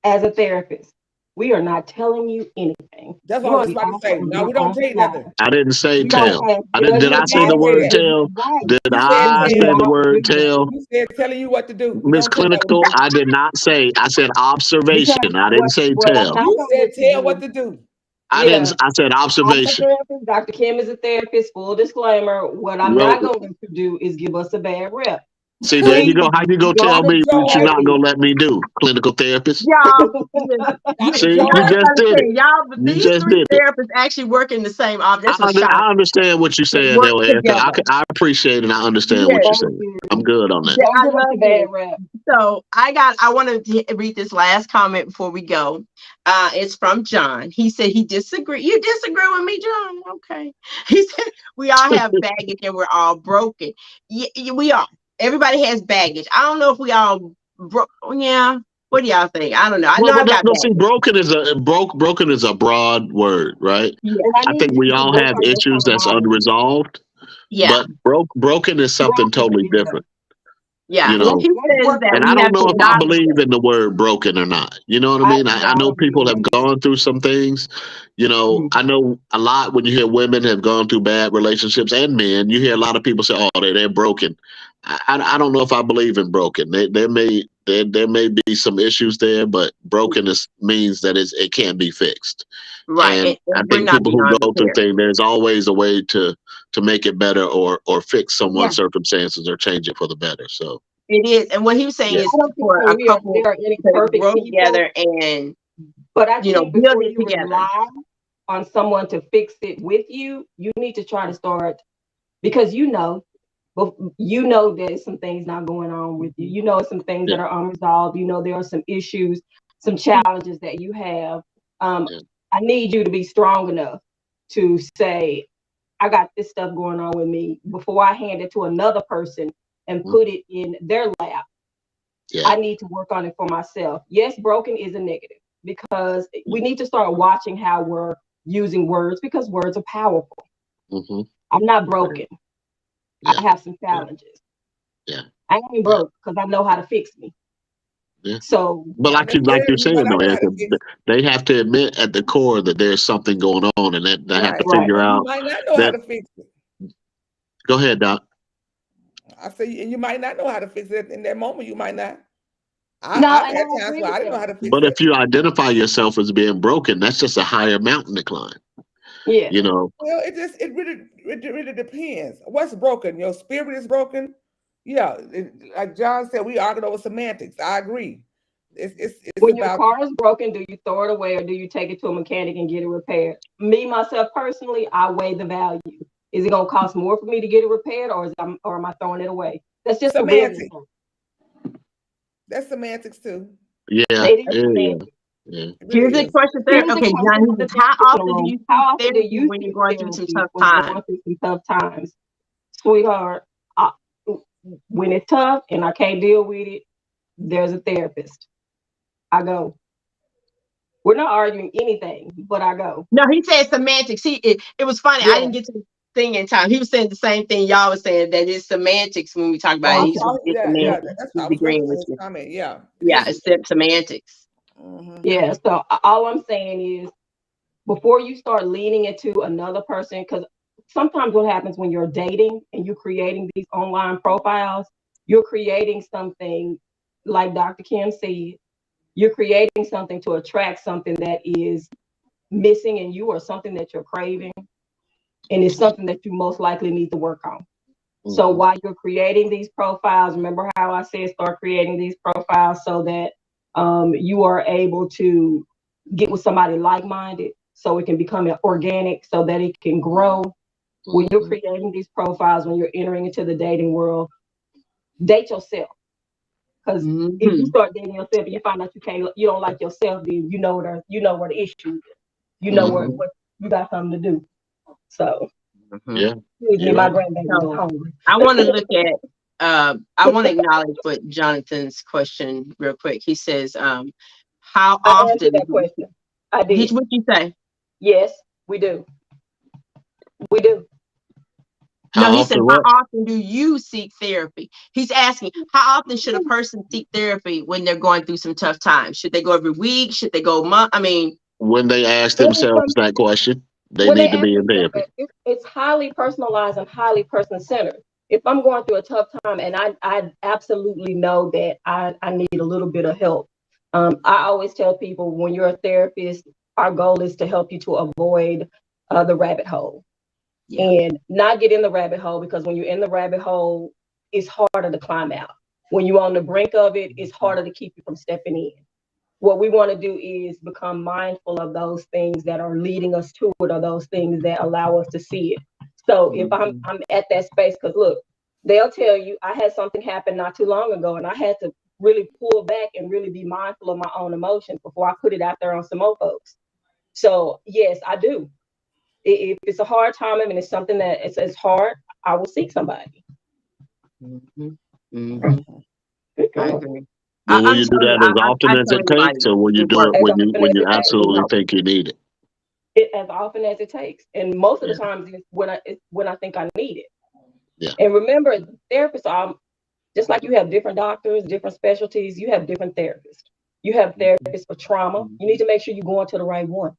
As a therapist, we are not telling you anything. That's what I was about to say. No, we don't tell you nothing. I didn't say tell. Did I say the word tell? Did I say the word tell? You said telling you what to do. Miss Clinical, I did not say. I said observation. I didn't say tell. You said tell what to do. I didn't. I said observation. Dr. Kim is a therapist. Full disclaimer. What I'm not going to do is give us a bad rep. See, there you go. How you go tell me what you're not gonna let me do, clinical therapist? See, you just did it. These three therapists actually work in the same office. I understand what you're saying, though, Erica. I appreciate and I understand what you're saying. I'm good on that. So I want to read this last comment before we go. It's from John. He said he disagreed. You disagree with me, John? Okay. He said we all have baggage and we're all broken. Yeah, we are. Everybody has baggage. I don't know if we all broke. Yeah. What do y'all think? I don't know. I know I got see, broken is a broad word, right? Yeah. I think we all have issues that's unresolved. Yeah. But broken is something totally different. Yeah. You know, and I don't know if I believe in the word broken or not. You know what I mean? I know people have gone through some things. You know, I know a lot when you hear women have gone through bad relationships, and men, you hear a lot of people say, oh, they're broken. I don't know if I believe in broken. There may be some issues there, but brokenness means that it can't be fixed. Right. And I think people who go through things, there's always a way to make it better or fix someone's circumstances or change it for the better. So it is. And what he was saying is for a couple to grow together and But I you know, think build before it you together. rely on someone to fix it with you, you need to try to start, because you know there's some things not going on with you. You know some things Yeah. that are unresolved. You know there are some issues, some challenges that you have. Yeah. I need you to be strong enough to say, I got this stuff going on with me, before I hand it to another person and put it in their lap. Yeah. I need to work on it for myself. Yes, broken is a negative, because we need to start watching how we're using words, because words are powerful. Mm-hmm. I'm not broken. Yeah. I have some challenges. Yeah. I ain't broke because I know how to fix me. Yeah. So, But like you're You saying might not though, know how to Erica, fix it. they have to admit at the core that there's something going on, and that they have to Right. figure You out might not know how that. to fix it. Go ahead, Doc. I say, and you might not know how to fix it in that moment. You might not. no, I've and had I times agree where I with didn't know how that. to fix But it. if you identify yourself as being broken, that's just a higher mountain to climb. Yeah. You know. Well, it really depends. What's broken? Your spirit is broken. Yeah, like John said, we argued over semantics. I agree. It's When your about car is broken, do you throw it away or do you take it to a mechanic and get it repaired? Me, myself personally, I weigh the value. Is it gonna cost more for me to get it repaired, or am I throwing it away? That's just a real semantics. answer. That's semantics too. Yeah. It is Yeah. semantics. Yeah. It Here's really a is. question there. Here's a Okay, question John, he for the says, how therapist in the often do room. you How seek often do therapy you when you're seek going through some therapy tough when you're times? going through some tough times? Sweetheart, I, when it's tough and I can't deal with it, there's a therapist. I go. We're not arguing anything, but I go. No, he said semantics. It was funny. I Yeah. didn't get to the thing in time. He was saying the same thing y'all was saying, that it's semantics when we talk about it. He's Okay. Yeah, semantics. that's what He's I was going agreeing for with his you. comment. Yeah. Yeah, it's semantics. Mhm. Yeah. So all I'm saying is, before you start leaning into another person, because sometimes what happens when you're dating and you're creating these online profiles, you're creating something, like Dr. Kim said, you're creating something to attract something that is missing in you, or something that you're craving, and it's something that you most likely need to work on. So while you're creating these profiles, remember how I said start creating these profiles so that you are able to get with somebody like-minded, so it can become organic, so that it can grow. When you're creating these profiles, when you're entering into the dating world, date yourself. Because if you start dating yourself and you find out you don't like yourself, then you know where the issue is. You know what you got something to do. So Yeah. excuse me, my grandbaby So, is hungry. I want to look at, I want to acknowledge what Jonathan's question real quick. He says, how I answered often, that question. I did. what you say? Yes, we do. We do. No, he said, often how what? often do you seek therapy? He's asking, how often should a person seek therapy when they're going through some tough times? Should they go every week? Should they go a month? I mean, When they ask It becomes, themselves that question, they when they need to ask be in themselves therapy. that, it's highly personalized and highly person-centered. If I'm going through a tough time and I absolutely know that I need a little bit of help, I always tell people, when you're a therapist, our goal is to help you to avoid the rabbit hole. Yeah. And not get in the rabbit hole, because when you're in the rabbit hole, it's harder to climb out. When you're on the brink of it, it's harder to keep you from stepping in. What we want to do is become mindful of those things that are leading us to it, or those things that allow us to see it. So if I'm at that space, because look, they'll tell you, I had something happen not too long ago, and I had to really pull back and really be mindful of my own emotions before I put it out there on some more folks. So yes, I do. If it's a hard time and it's something that it's hard, I will seek somebody. I agree. But will I'm you do telling you, that as often I as tell it everybody takes, or will you it do it works. As when often you as it takes. absolutely think you need it? As often as it takes, and most of the times it's when I think I need it. Yeah. And remember, therapists are just like you have different doctors, different specialties. You have different therapists. You have therapists for trauma. You need to make sure you're going to the right one.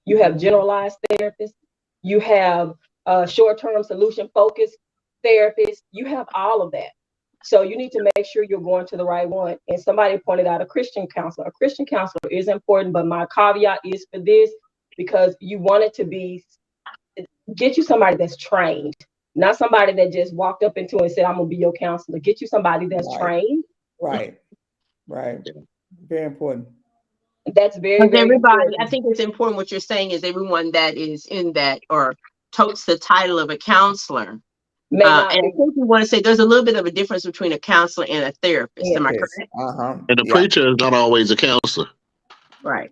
You have generalized therapists. You have short-term solution focused therapists. You have all of that. So you need to make sure you're going to the right one. And somebody pointed out a Christian counselor. A Christian counselor is important, but my caveat is for this, because you want it to be, get you somebody that's trained, not somebody that just walked up into it and said, I'm gonna be your counselor. Get you somebody that's trained. Right. Very important. That's very, Because very everybody, I important. think it's important what you're saying is everyone that is in that or totes the title of a counselor. May And not I be. think we want to say there's a little bit of a difference between a counselor and a therapist. Am I Therapist. correct? And a Yeah. preacher is not always a counselor. Right.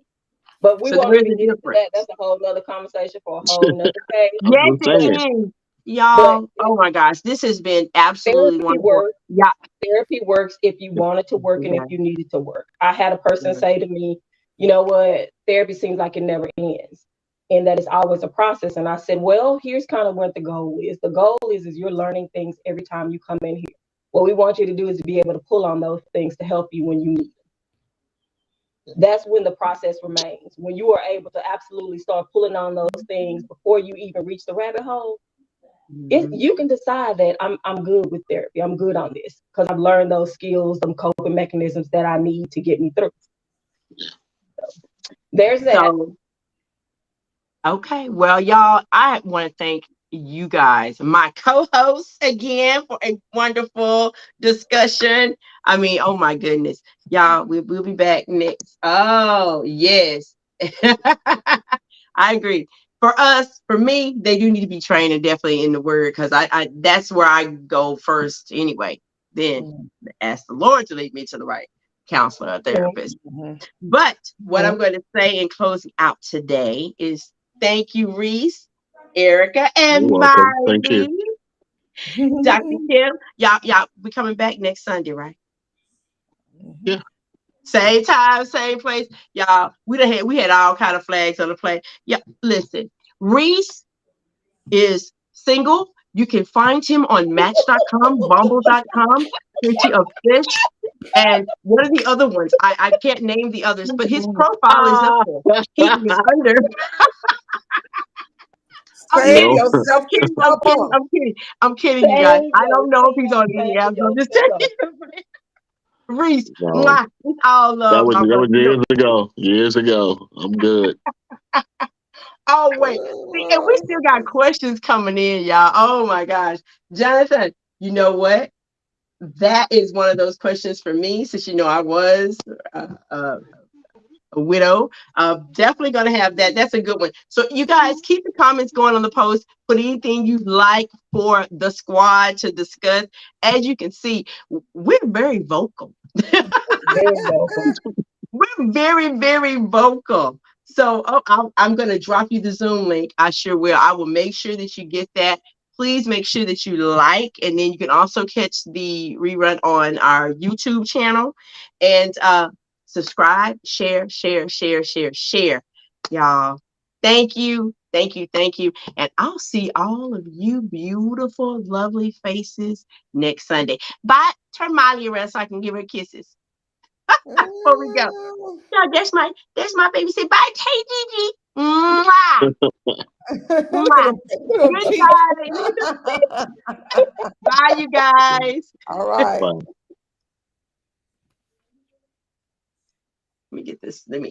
But we So won't there is even a get into difference. that. That's a whole nother conversation for a whole nother day. I'm Yes, just saying. it is. But Y'all, oh my gosh, this has been absolutely therapy wonderful. works. Yeah. Therapy works if you wanted to work and Yeah. if you needed to work. I had a person say to me, you know what, therapy seems like it never ends and that it's always a process. And I said, well, here's kind of what the goal is. The goal is you're learning things every time you come in here. What we want you to do is to be able to pull on those things to help you when you need them. That's when the process remains. When you are able to absolutely start pulling on those things before you even reach the rabbit hole, you can decide that I'm good with therapy. I'm good on this because I've learned those skills, some coping mechanisms that I need to get me through. So, there's that. So, okay. Well, y'all, I want to thank you guys, my co-hosts, again for a wonderful discussion. I mean, oh my goodness. Y'all, we'll be back next. Oh, yes. I agree. For us, for me, they do need to be trained and definitely in the word because I that's where I go first anyway. Then ask the Lord to lead me to the right counselor or therapist. But what I'm going to say in closing out today is thank you, Reese, Erica, and You're welcome. Thank you. Miley. Dr. Kim, y'all, we coming back next Sunday, right? Yeah. Same time, same place. Y'all, we had all kind of flags on the plate. Yeah, listen, Reese is single. You can find him on Match.com, Bumble.com, Plenty of Fish, and what are the other ones? I can't name the others, but his profile is up there. He is under. I'm Save kidding. yourself. I'm kidding, you guys. I don't know if he's on Save any apps. I'm just yourself. saying. Reese, No, mwah, it's all that love, was my brother. years ago. Years ago. I'm good. Oh, wait. See, and we still got questions coming in, y'all. Oh, my gosh. Jonathan, you know what? That is one of those questions for me, since you know I was a widow. Definitely going to have that. That's a good one. So, you guys keep the comments going on the post. Put anything you'd like for the squad to discuss. As you can see, we're very vocal. Very welcome. We're very, very vocal. So I'm going to drop you the Zoom link. I sure will. I will make sure that you get that. Please make sure that you like, and then you can also catch the rerun on our YouTube channel. And subscribe, share, y'all. Thank you. And I'll see all of you beautiful, lovely faces next Sunday. Bye. Turn Molly around so I can give her kisses. Before we go. No, that's my baby. Say bye, hey Gigi. Mwah. Mwah. Good guys. Bye, you guys. All right. Bye. Let me get this. Let me